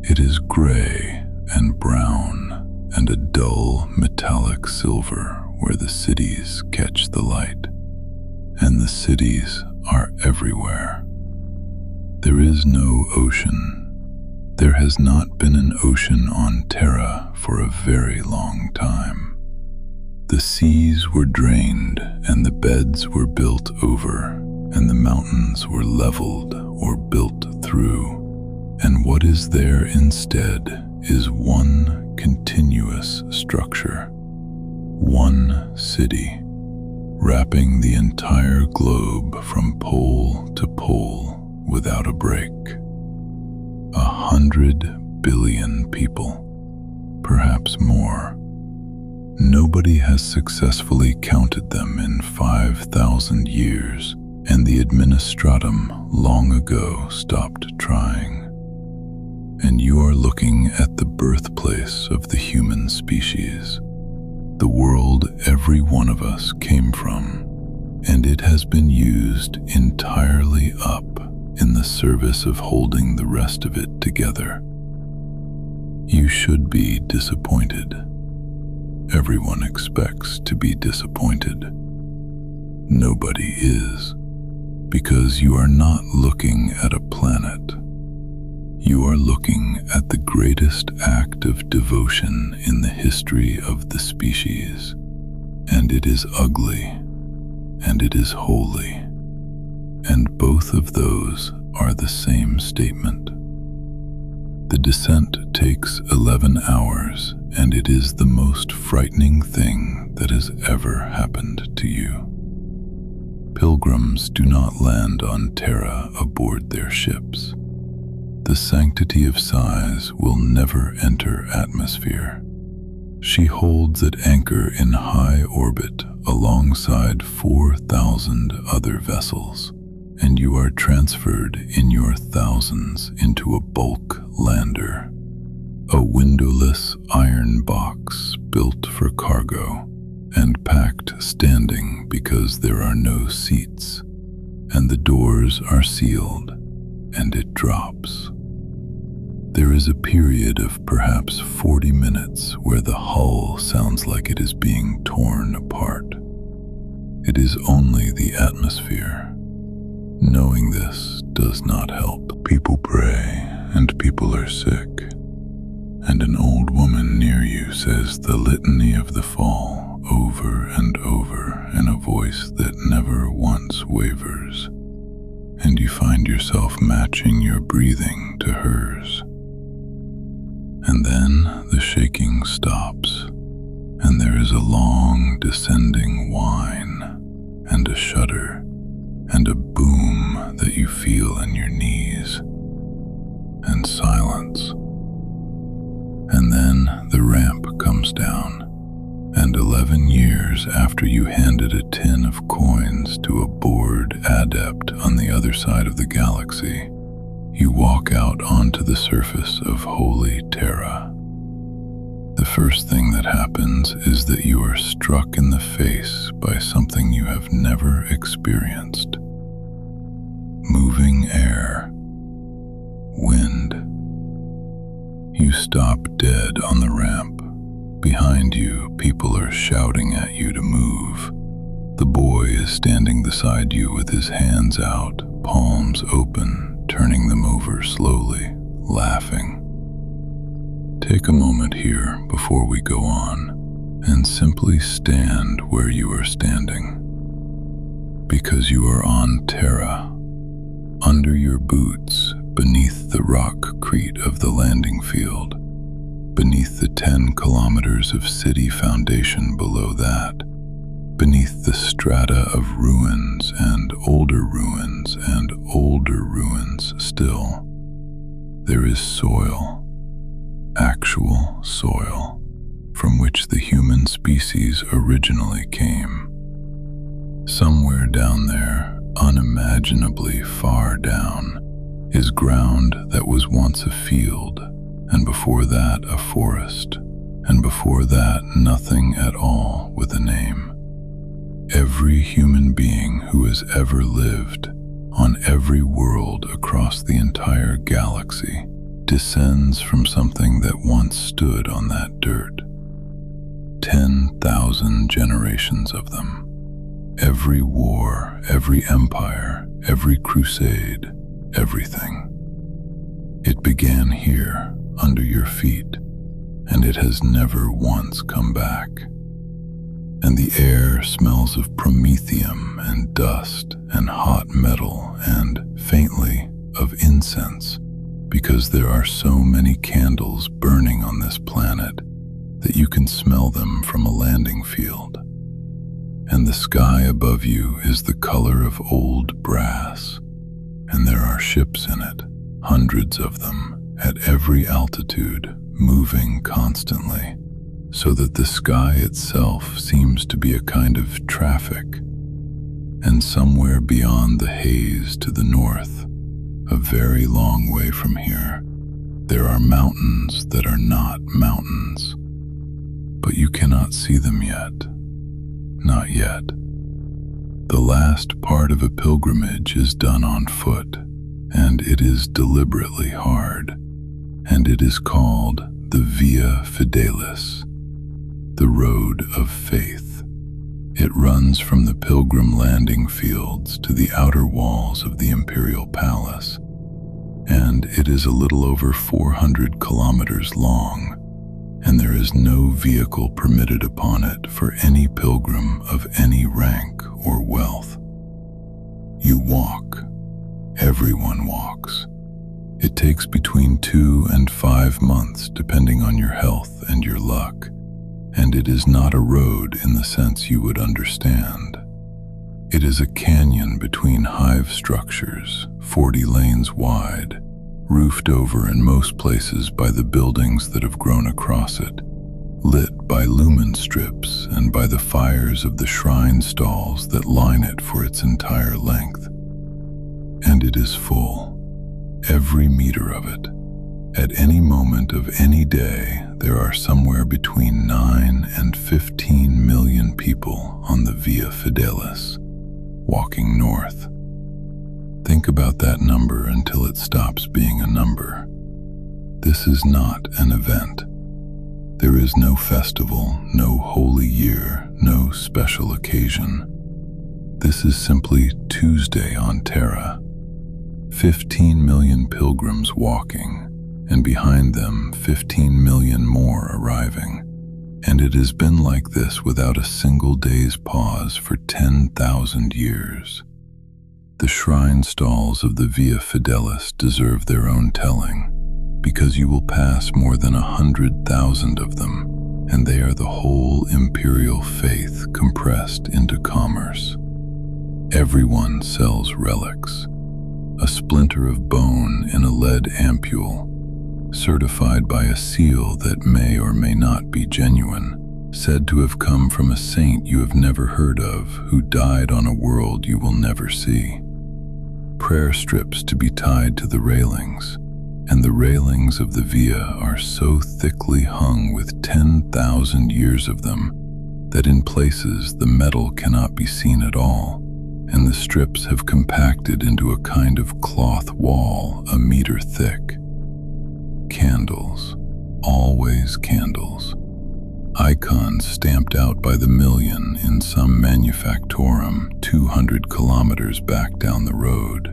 It is gray and brown and a dull metallic silver where the cities catch the light, and the cities are everywhere. There is no ocean. There has not been an ocean on Terra for a very long time. The seas were drained and the beds were built over, and the mountains were leveled or built through, and what is there instead is one continuous structure, one city, wrapping the entire globe from pole to pole without a break. 100 billion people, perhaps more. Nobody has successfully counted them in 5,000 years, and the administratum long ago stopped trying. And you are looking at the birthplace of the human species, the world every one of us came from, and it has been used entirely up in the service of holding the rest of it together. You should be disappointed. Everyone expects to be disappointed. Nobody is, because you are not looking at a planet. You are looking at the greatest act of devotion in the history of the species, and it is ugly, and it is holy. And both of those are the same statement. The descent takes 11 hours, and it is the most frightening thing that has ever happened to you. Pilgrims do not land on Terra aboard their ships. The Sanctity of Sighs will never enter atmosphere. She holds at anchor in high orbit alongside 4,000 other vessels, and you are transferred in your thousands into a bulk lander, a windowless iron box built for cargo and packed standing because there are no seats, and the doors are sealed, and it drops. There is a period of perhaps 40 minutes where the hull sounds like it is being torn apart. It is only the atmosphere. Knowing this does not help. People pray, and people are sick, and an old woman near you says the litany of the fall over and over in a voice that never once wavers, and you find yourself matching your breathing to hers. And then the shaking stops, and there is a long descending whine, and a shudder, and a boom that you feel in your knees, and silence. And then the ramp comes down, and 11 years after you handed a tin of coins to a bored adept on the other side of the galaxy, you walk out onto the surface of Holy Terra. The first thing that happens is that you are struck in the face by something you have never experienced. Moving air. Wind. You stop dead on the ramp. Behind you, people are shouting at you to move. The boy is standing beside you with his hands out, palms open, turning them over slowly, laughing. Take a moment here before we go on, and simply stand where you are standing. Because you are on Terra, under your boots, beneath the rockcrete of the landing field, beneath the 10 kilometers of city foundation below that, beneath the strata of ruins and older ruins and older ruins still, there is soil. Actual soil, from which the human species originally came. Somewhere down there, unimaginably far down, is ground that was once a field, and before that a forest, and before that nothing at all with a name. Every human being who has ever lived, on every world across the entire galaxy, descends from something that once stood on that dirt. 10,000 generations of them. Every war, every empire, every crusade, everything. It began here, under your feet, and it has never once come back. And the air smells of promethium and dust and hot metal and, faintly, of incense, because there are so many candles burning on this planet that you can smell them from a landing field. And the sky above you is the color of old brass, and there are ships in it, hundreds of them, at every altitude, moving constantly, so that the sky itself seems to be a kind of traffic. And somewhere beyond the haze to the north, a very long way from here, there are mountains that are not mountains. But you cannot see them yet. Not yet. The last part of a pilgrimage is done on foot, and it is deliberately hard, and it is called the Via Fidelis, the road of faith. It runs from the pilgrim landing fields to the outer walls of the Imperial Palace, and it is a little over 400 kilometers long, and there is no vehicle permitted upon it for any pilgrim of any rank or wealth. You walk. Everyone walks. It takes between 2 and 5 months depending on your health and your luck, and it is not a road in the sense you would understand. It is a canyon between hive structures, 40 lanes wide, roofed over in most places by the buildings that have grown across it, lit by lumen strips and by the fires of the shrine stalls that line it for its entire length. And it is full, every meter of it. At any moment of any day, there are somewhere between 9 and 15 million people on the Via Fidelis, walking north. Think about that number until it stops being a number. This is not an event. There is no festival, no holy year, no special occasion. This is simply Tuesday on Terra. 15 million pilgrims walking, and behind them 15 million more arriving. And it has been like this without a single day's pause for 10,000 years. The shrine stalls of the Via Fidelis deserve their own telling, because you will pass more than 100,000 of them, and they are the whole imperial faith compressed into commerce. Everyone sells relics, a splinter of bone in a lead ampule, certified by a seal that may or may not be genuine, said to have come from a saint you have never heard of who died on a world you will never see. Prayer strips to be tied to the railings, and the railings of the Via are so thickly hung with 10,000 years of them that in places the metal cannot be seen at all, and the strips have compacted into a kind of cloth wall a meter thick. Candles, always candles. Icons stamped out by the million in some manufactorum 200 kilometers back down the road.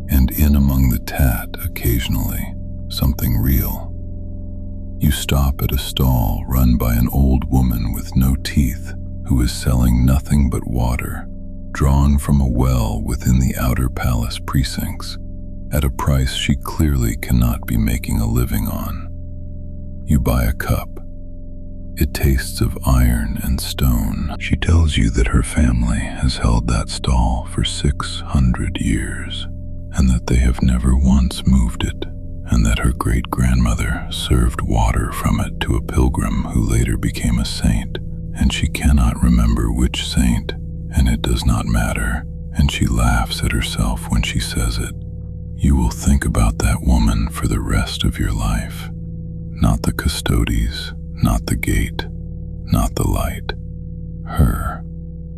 And in among the tat, occasionally, something real. You stop at a stall run by an old woman with no teeth who is selling nothing but water, drawn from a well within the outer palace precincts, at a price she clearly cannot be making a living on. You buy a cup. It tastes of iron and stone. She tells you that her family has held that stall for 600 years, and that they have never once moved it, and that her great-grandmother served water from it to a pilgrim who later became a saint, and she cannot remember which saint, and it does not matter, and she laughs at herself when she says it. You will think about that woman for the rest of your life. Not the custodies, not the gate, not the light. Her.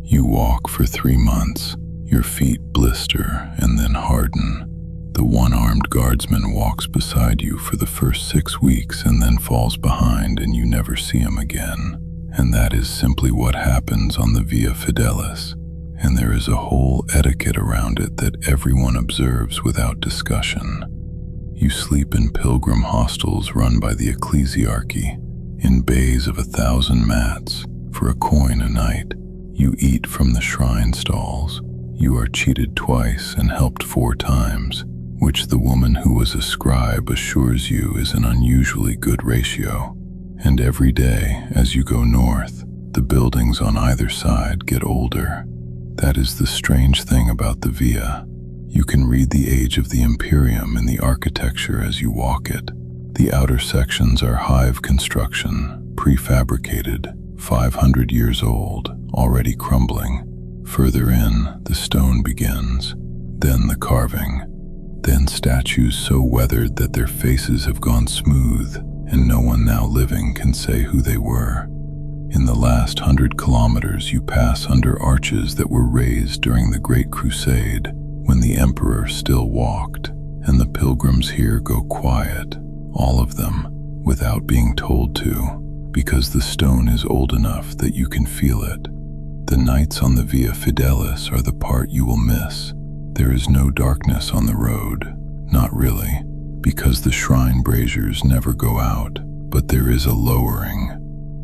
You walk for 3 months, your feet blister and then harden. The one-armed guardsman walks beside you for the first 6 weeks and then falls behind and you never see him again. And that is simply what happens on the Via Fidelis. And there is a whole etiquette around it that everyone observes without discussion. You sleep in pilgrim hostels run by the ecclesiarchy, in bays of 1,000 mats, for a coin a night. You eat from the shrine stalls. You are cheated twice and helped 4 times, which the woman who was a scribe assures you is an unusually good ratio. And every day, as you go north, the buildings on either side get older. That is the strange thing about the Via. You can read the age of the Imperium in the architecture as you walk it. The outer sections are Hive construction, prefabricated, 500 years old, already crumbling. Further in, the stone begins, then the carving, then statues so weathered that their faces have gone smooth, and no one now living can say who they were. In the last 100 kilometers, you pass under arches that were raised during the Great Crusade, when the Emperor still walked, and the pilgrims here go quiet, all of them, without being told to, because the stone is old enough that you can feel it. The nights on the Via Fidelis are the part you will miss. There is no darkness on the road, not really, because the shrine braziers never go out, but there is a lowering.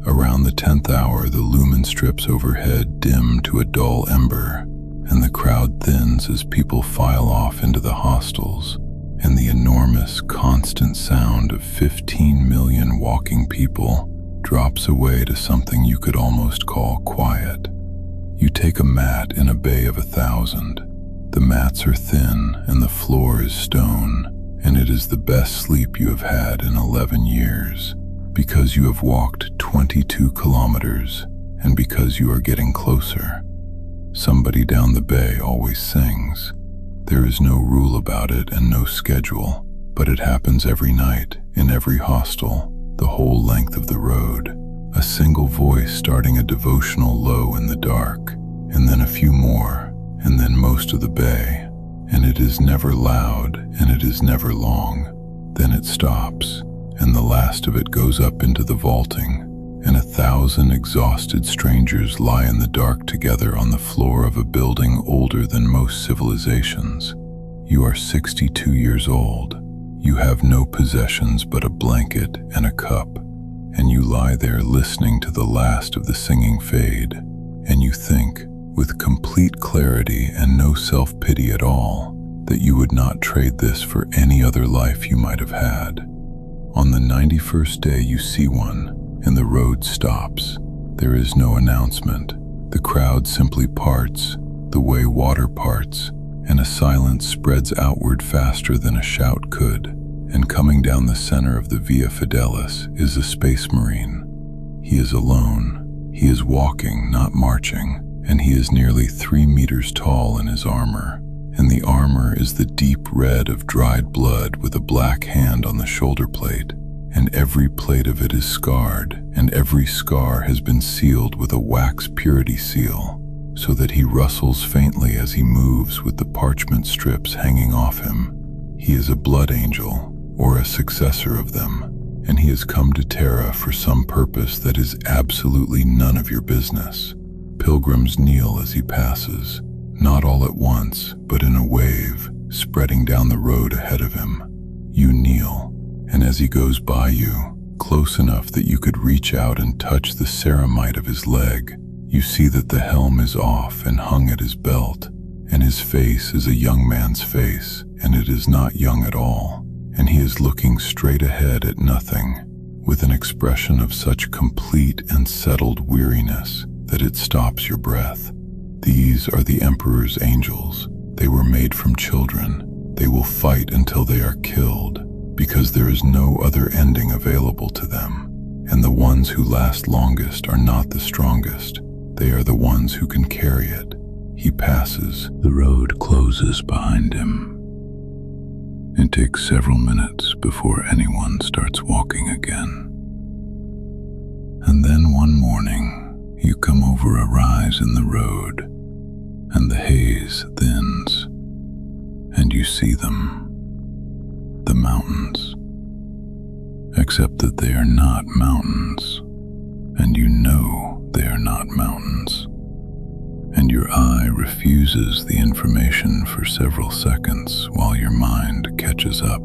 Around the 10th hour, the lumen strips overhead dim to a dull ember, and the crowd thins as people file off into the hostels, and the enormous, constant sound of 15 million walking people drops away to something you could almost call quiet. You take a mat in a bay of 1,000. The mats are thin and the floor is stone, and it is the best sleep you have had in 11 years, because you have walked 22 kilometers, and because you are getting closer. Somebody down the bay always sings. There is no rule about it and no schedule, but it happens every night, in every hostel, the whole length of the road. A single voice starting a devotional low in the dark, and then a few more, and then most of the bay, and it is never loud, and it is never long. Then it stops, and the last of it goes up into the vaulting, and 1,000 exhausted strangers lie in the dark together on the floor of a building older than most civilizations. You are 62 years old. You have no possessions but a blanket and a cup, and you lie there listening to the last of the singing fade, and you think, with complete clarity and no self-pity at all, that you would not trade this for any other life you might have had. On the 91st day you see one, and the road stops. There is no announcement. The crowd simply parts, the way water parts, and a silence spreads outward faster than a shout could, and coming down the center of the Via Fidelis is a space marine. He is alone. He is walking, not marching, and he is nearly 3 meters tall in his armor, and the armor is the deep red of dried blood with a black hand on the shoulder plate, and every plate of it is scarred, and every scar has been sealed with a wax purity seal, so that he rustles faintly as he moves with the parchment strips hanging off him. He is a blood angel, or a successor of them, and he has come to Terra for some purpose that is absolutely none of your business. Pilgrims kneel as he passes, not all at once, but in a wave, spreading down the road ahead of him. You kneel, and as he goes by you, close enough that you could reach out and touch the ceramite of his leg, you see that the helm is off and hung at his belt, and his face is a young man's face, and it is not young at all, and he is looking straight ahead at nothing, with an expression of such complete and settled weariness that it stops your breath. These are the Emperor's angels. They were made from children. They will fight until they are killed, because there is no other ending available to them, and the ones who last longest are not the strongest. They are the ones who can carry it. He passes. The road closes behind him. It takes several minutes before anyone starts walking again. And then one morning, you come over a rise in the road, and the haze thins, and you see them, the mountains, except that they are not mountains, and you know they are not mountains, and your eye refuses the information for several seconds while your mind catches up.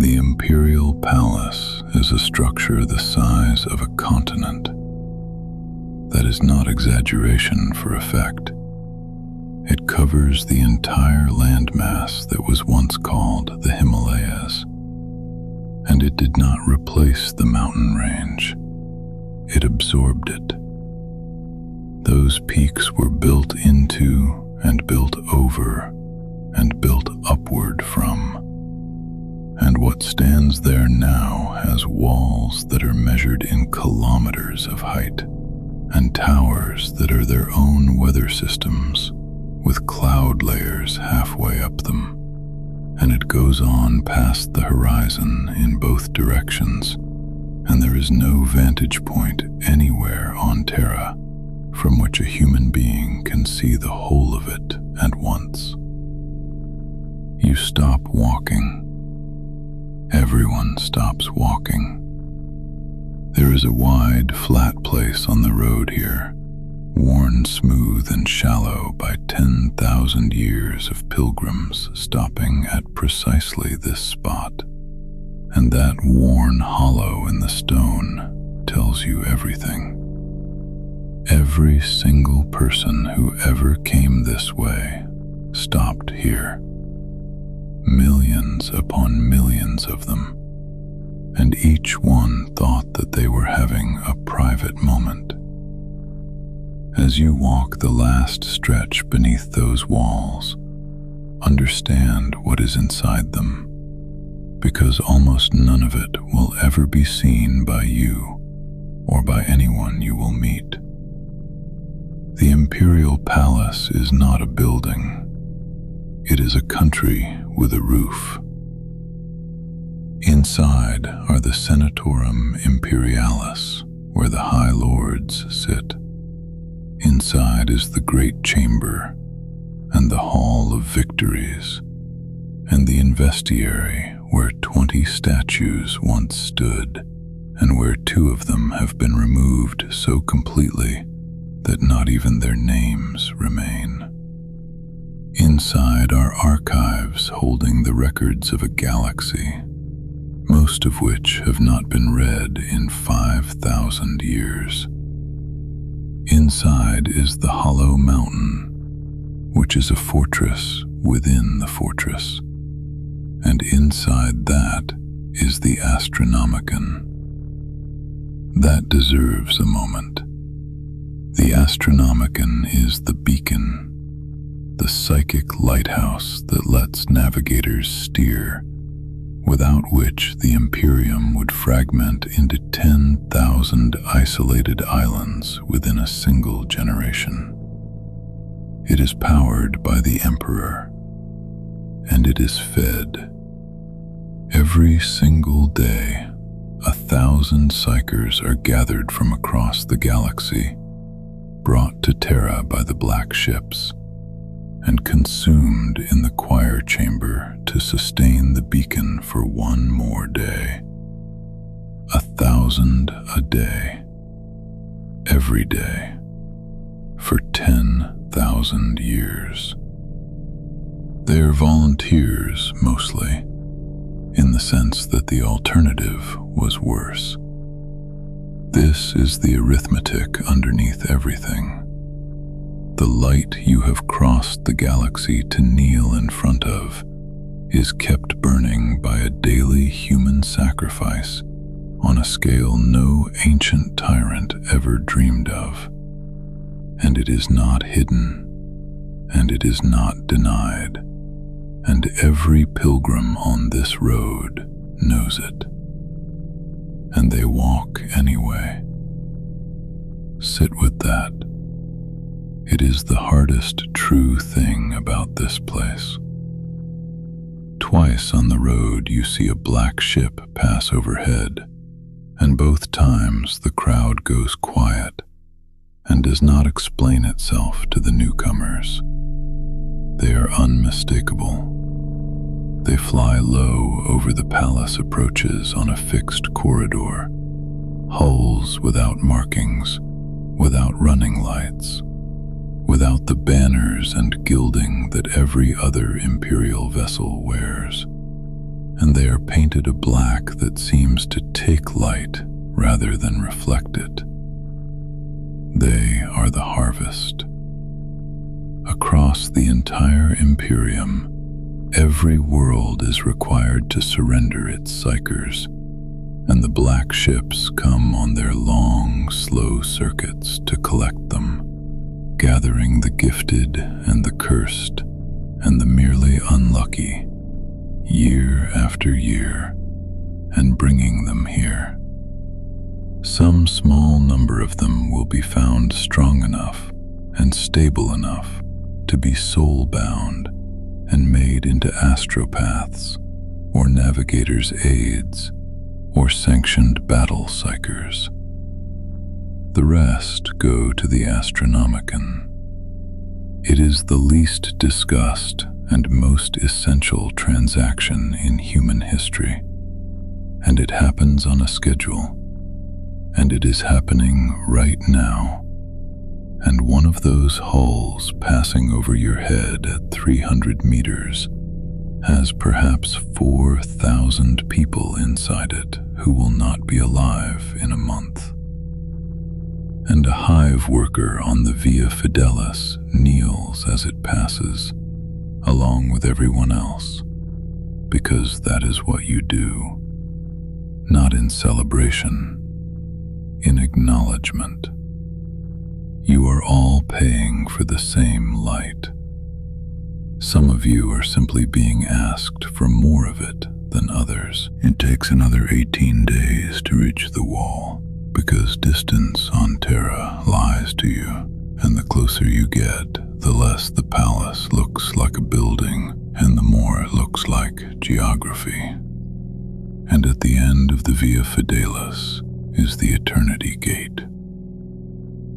The Imperial Palace is a structure the size of a continent. That is not exaggeration for effect. It covers the entire landmass that was once called the Himalayas, and it did not replace the mountain range. It absorbed it. Those peaks were built into and built over and built upward from, and what stands there now has walls that are measured in kilometers of height, and towers that are their own weather systems, with cloud layers halfway up them, and it goes on past the horizon in both directions, and there is no vantage point anywhere on Terra from which a human being can see the whole of it at once. You stop walking. Everyone stops walking. There is a wide, flat place on the road here, worn smooth and shallow by 10,000 years of pilgrims stopping at precisely this spot. And that worn hollow in the stone tells you everything. Every single person who ever came this way stopped here. Millions upon millions of them, and each one thought that they were having a private moment. As you walk the last stretch beneath those walls, understand what is inside them, because almost none of it will ever be seen by you or by anyone you will meet. The Imperial Palace is not a building. It is a country with a roof. Inside are the Senatorum Imperialis, where the High Lords sit. Inside is the Great Chamber, and the Hall of Victories, and the Investiary, where 20 statues once stood, and where 2 of them have been removed so completely that not even their names remain. Inside are archives holding the records of a galaxy, most of which have not been read in 5,000 years. Inside is the Hollow Mountain, which is a fortress within the fortress, and inside that is the Astronomicon. That deserves a moment. The Astronomicon is the beacon. the psychic lighthouse that lets navigators steer, without which the Imperium would fragment into 10,000 isolated islands within a single generation. It is powered by the Emperor, and it is fed. Every single day, 1,000 psychers are gathered from across the galaxy, brought to Terra by the black ships, and consumed in the choir chamber to sustain the beacon for one more day. 1,000 a day, every day, for 10,000 years. They are volunteers, mostly, in the sense that the alternative was worse. This is the arithmetic underneath everything. The light you have crossed the galaxy to kneel in front of is kept burning by a daily human sacrifice on a scale no ancient tyrant ever dreamed of. And it is not hidden, and it is not denied, and every pilgrim on this road knows it. And they walk anyway. Sit with that. It is the hardest true thing about this place. Twice on the road you see a black ship pass overhead, and both times the crowd goes quiet and does not explain itself to the newcomers. They are unmistakable. They fly low over the palace approaches on a fixed corridor, hulls without markings, without running lights, without the banners and gilding that every other imperial vessel wears, and they are painted a black that seems to take light rather than reflect it. They are the harvest. Across the entire Imperium, every world is required to surrender its psychers, and the black ships come on their long, slow circuits to collect them, gathering the gifted and the cursed and the merely unlucky, year after year, and bringing them here. Some small number of them will be found strong enough and stable enough to be soul-bound and made into astropaths, or navigators' aids, or sanctioned battle psychers. The rest go to the Astronomicon. It is the least discussed and most essential transaction in human history, and it happens on a schedule, and it is happening right now. And one of those hulls passing over your head at 300 meters has perhaps 4,000 people inside it who will not be alive in a month. And a Hive worker on the Via Fidelis kneels as it passes, along with everyone else, because that is what you do, not in celebration, in acknowledgement. You are all paying for the same light. Some of you are simply being asked for more of it than others. It takes another 18 days to reach the wall, because distance on Terra lies to you, and the closer you get, the less the palace looks like a building, and the more it looks like geography. And at the end of the Via Fidelis is the Eternity Gate.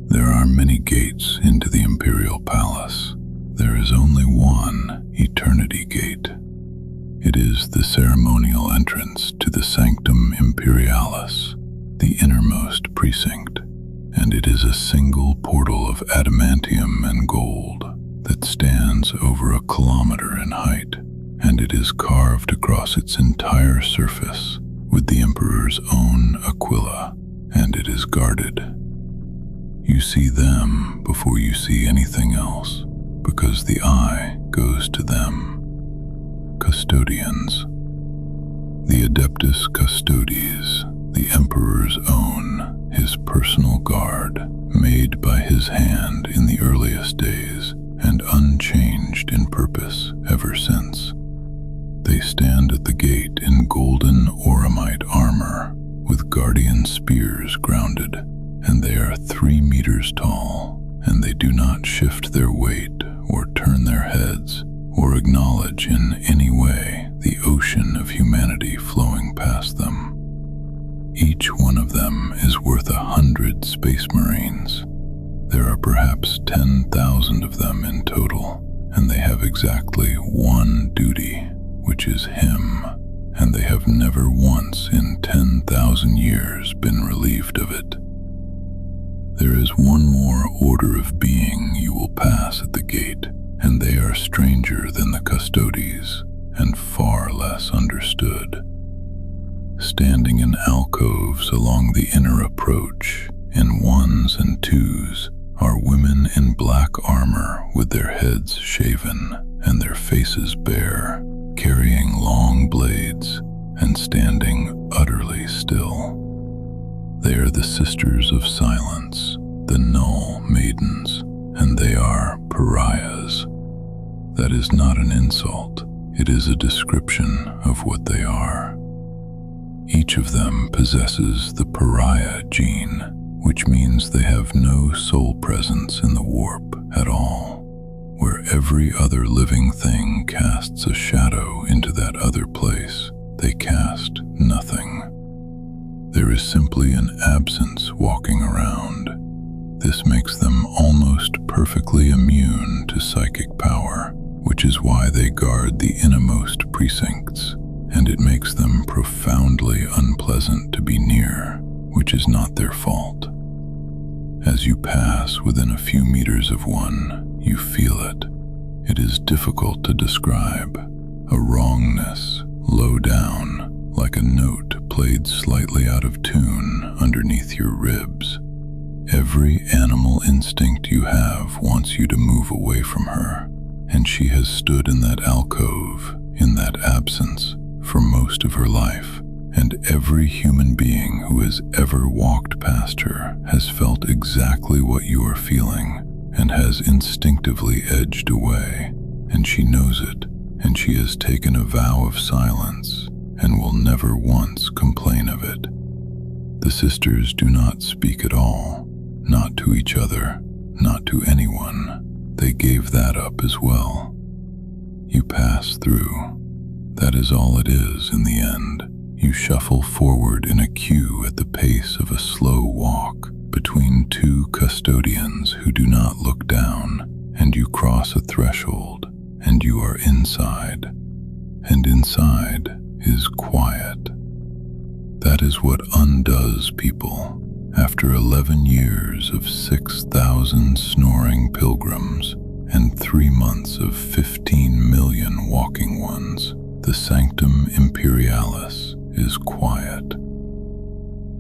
There are many gates into the Imperial Palace. There is only one Eternity Gate. It is the ceremonial entrance to the Sanctum Imperialis, the innermost precinct, and it is a single portal of adamantium and gold that stands over a kilometer in height, and it is carved across its entire surface with the Emperor's own aquila, and it is guarded. You see them before you see anything else, because the eye goes to them. Custodians. The Adeptus Custodes, the Emperor's own, his personal guard, made by his hand in the earliest days, and unchanged in purpose ever since. They stand at the gate in golden auramite armor, with guardian spears grounded, and they are 3 meters tall, and they do not shift their weight or turn their heads or acknowledge in any way the ocean of humanity flowing past them. Each one of them is worth 100 space marines. There are perhaps 10,000 of them in total, and they have exactly one duty, which is him, and they have never once in 10,000 years been relieved of it. There is one more order of being you will pass at the gate, and they are stranger than the custodies and far less understood. Standing in alcoves along the inner approach, in 1s and 2s, are women in black armor with their heads shaven and their faces bare, carrying long blades and standing utterly still. They are the Sisters of Silence, the Null Maidens, and they are pariahs. That is not an insult, it is a description of what they are. Each of them possesses the pariah gene, which means they have no soul presence in the warp at all. Where every other living thing casts a shadow into that other place, they cast nothing. There is simply an absence walking around. This makes them almost perfectly immune to psychic power, which is why they guard the innermost precincts, and it makes them profoundly unpleasant to be near, which is not their fault. As you pass within a few meters of one, you feel it. It is difficult to describe. A wrongness, low down, like a note played slightly out of tune underneath your ribs. Every animal instinct you have wants you to move away from her, and she has stood in that alcove, in that absence, for most of her life, and every human being who has ever walked past her has felt exactly what you are feeling and has instinctively edged away, and she knows it, and she has taken a vow of silence and will never once complain of it. The sisters do not speak at all, not to each other, not to anyone. They gave that up as well. You pass through. That is all it is in the end. You shuffle forward in a queue at the pace of a slow walk between 2 custodians who do not look down, and you cross a threshold, and you are inside. And inside is quiet. That is what undoes people. After 11 years of 6,000 snoring pilgrims and 3 months of 15 million walking ones, the Sanctum Imperialis is quiet.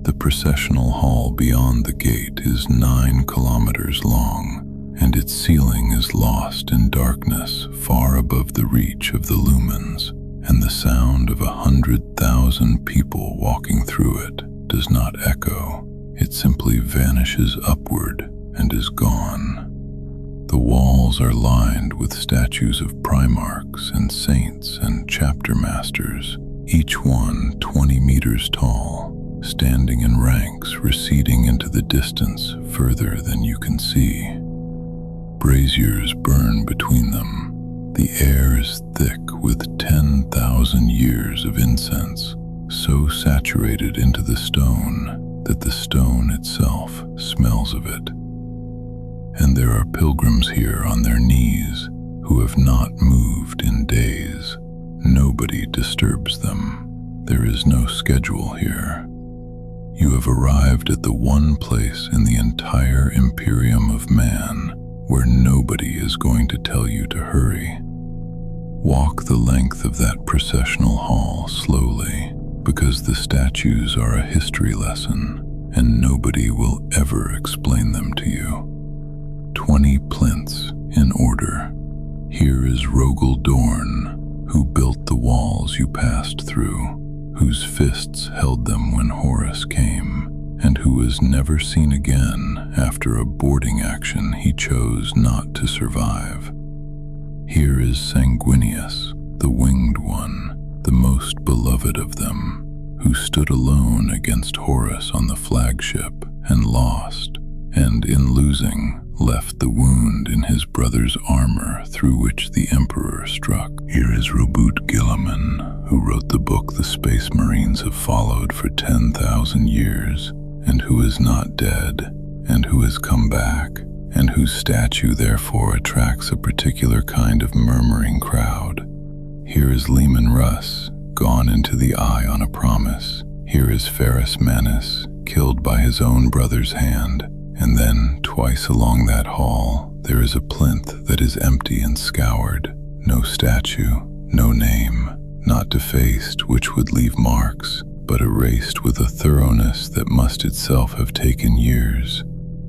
The processional hall beyond the gate is 9 kilometers long, and its ceiling is lost in darkness far above the reach of the lumens, and the sound of 100,000 people walking through it does not echo. It simply vanishes upward and is gone. The walls are lined with statues of primarchs and saints and chapter masters, each one 20 meters tall, standing in ranks receding into the distance further than you can see. Braziers burn between them. The air is thick with 10,000 years of incense, so saturated into the stone that the stone itself smells of it. And there are pilgrims here on their knees who have not moved in days. Nobody disturbs them. There is no schedule here. You have arrived at the one place in the entire Imperium of man where nobody is going to tell you to hurry. Walk the length of that processional hall slowly, because the statues are a history lesson, and nobody will ever explain them to you. 20 plinths in order. Here is Rogel Dorn, who built the walls you passed through, whose fists held them when Horus came, and who was never seen again after a boarding action he chose not to survive. Here is Sanguinius, the winged one, the most beloved of them, who stood alone against Horus on the flagship and lost, and in losing left the wound in his brother's armor through which the Emperor struck. Here is Robert Guilliman, who wrote the book the Space Marines have followed for 10,000 years, and who is not dead, and who has come back, and whose statue therefore attracts a particular kind of murmuring crowd. Here is Leman Russ, gone into the eye on a promise. Here is Ferrus Manus, killed by his own brother's hand. And then, twice along that hall, there is a plinth that is empty and scoured. No statue, no name, not defaced, which would leave marks, but erased with a thoroughness that must itself have taken years.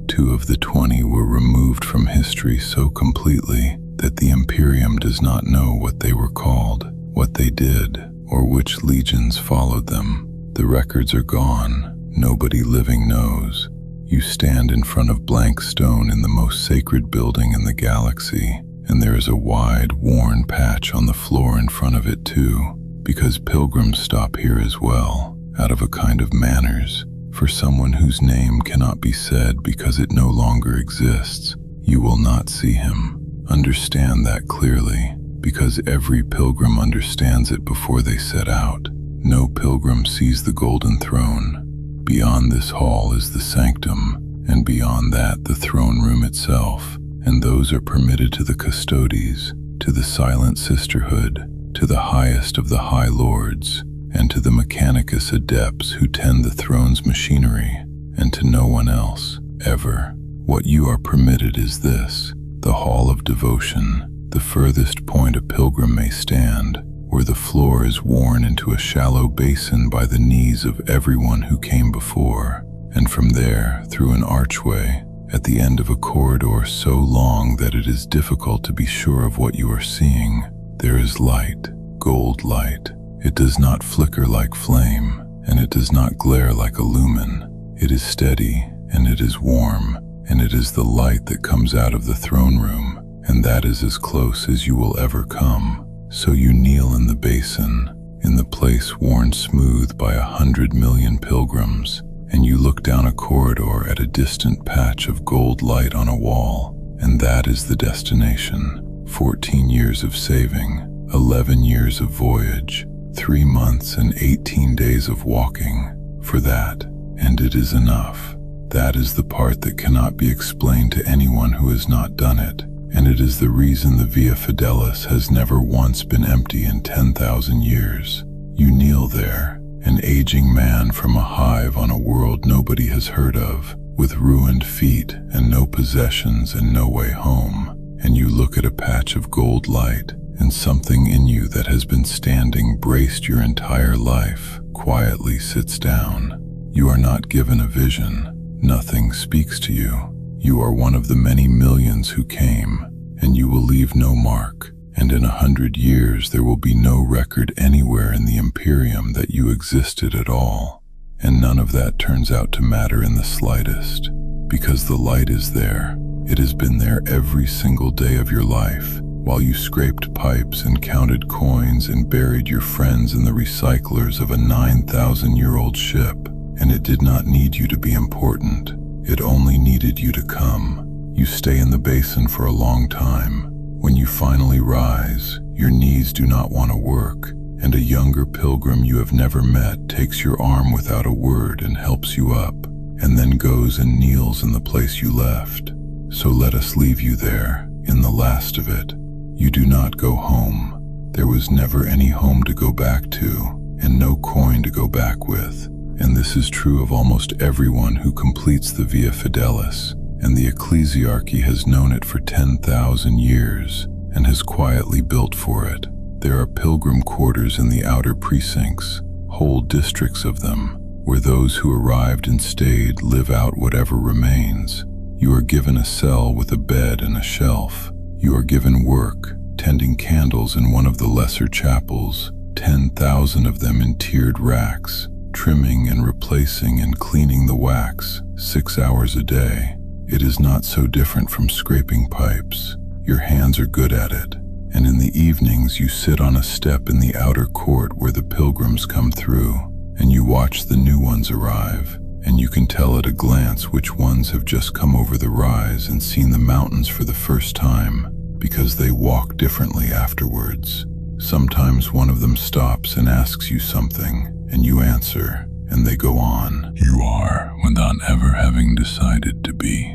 2 of the 20 were removed from history so completely that the Imperium does not know what they were called, what they did, or which legions followed them. The records are gone. Nobody living knows. You stand in front of blank stone in the most sacred building in the galaxy, and there is a wide, worn patch on the floor in front of it too, because pilgrims stop here as well, out of a kind of manners, for someone whose name cannot be said because it no longer exists. You will not see him. Understand that clearly, because every pilgrim understands it before they set out. No pilgrim sees the golden throne. Beyond this hall is the sanctum, and beyond that the throne room itself, and those are permitted to the custodes, to the silent sisterhood, to the highest of the high lords, and to the mechanicus adepts who tend the throne's machinery, and to no one else, ever. What you are permitted is this, the hall of devotion, the furthest point a pilgrim may stand, where the floor is worn into a shallow basin by the knees of everyone who came before, and from there, through an archway, at the end of a corridor so long that it is difficult to be sure of what you are seeing, there is light, gold light. It does not flicker like flame, and it does not glare like a lumen. It is steady, and it is warm, and it is the light that comes out of the throne room, and that is as close as you will ever come. So you kneel in the basin, in the place worn smooth by 100 million pilgrims, and you look down a corridor at a distant patch of gold light on a wall, and that is the destination. 14 years of saving, 11 years of voyage, 3 months and 18 days of walking, for that, and it is enough. That is the part that cannot be explained to anyone who has not done it. And it is the reason the Via Fidelis has never once been empty in 10,000 years. You kneel there, an aging man from a hive on a world nobody has heard of, with ruined feet and no possessions and no way home, and you look at a patch of gold light, and something in you that has been standing braced your entire life quietly sits down. You are not given a vision. Nothing speaks to you. You are one of the many millions who came, and you will leave no mark, and in 100 years there will be no record anywhere in the Imperium that you existed at all, and none of that turns out to matter in the slightest, because the light is there. It has been there every single day of your life, while you scraped pipes and counted coins and buried your friends in the recyclers of a 9,000-year-old ship, and it did not need you to be important. It only needed you to come. You stay in the basin for a long time. When you finally rise, your knees do not want to work, and a younger pilgrim you have never met takes your arm without a word and helps you up, and then goes and kneels in the place you left. So let us leave you there, in the last of it. You do not go home. There was never any home to go back to, and no coin to go back with. And this is true of almost everyone who completes the Via Fidelis, and the ecclesiarchy has known it for 10,000 years, and has quietly built for it. There are pilgrim quarters in the outer precincts, whole districts of them, where those who arrived and stayed live out whatever remains. You are given a cell with a bed and a shelf. You are given work, tending candles in one of the lesser chapels, 10,000 of them in tiered racks, trimming and replacing and cleaning the wax 6 hours a day, it is not so different from scraping pipes. Your hands are good at it, and in the evenings you sit on a step in the outer court where the pilgrims come through, and you watch the new ones arrive, and you can tell at a glance which ones have just come over the rise and seen the mountains for the first time, because they walk differently afterwards. Sometimes one of them stops and asks you something, and you answer, and they go on. You are, without ever having decided to be,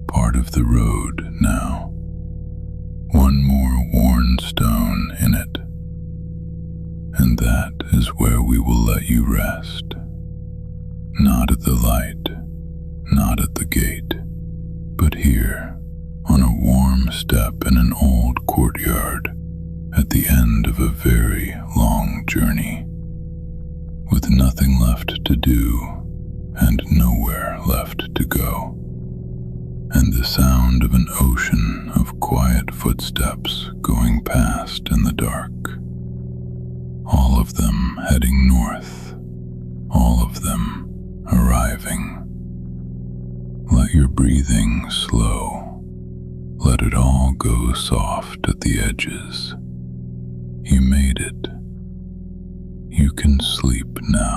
part of the road now. One more worn stone in it, and that is where we will let you rest. Not at the light, not at the gate, but here, on a warm step in an old courtyard, at the end of a very long journey, with nothing left to do and nowhere left to go, and the sound of an ocean of quiet footsteps going past in the dark. All of them heading north, all of them arriving. Let your breathing slow, let it all go soft at the edges. You made it. You can sleep now.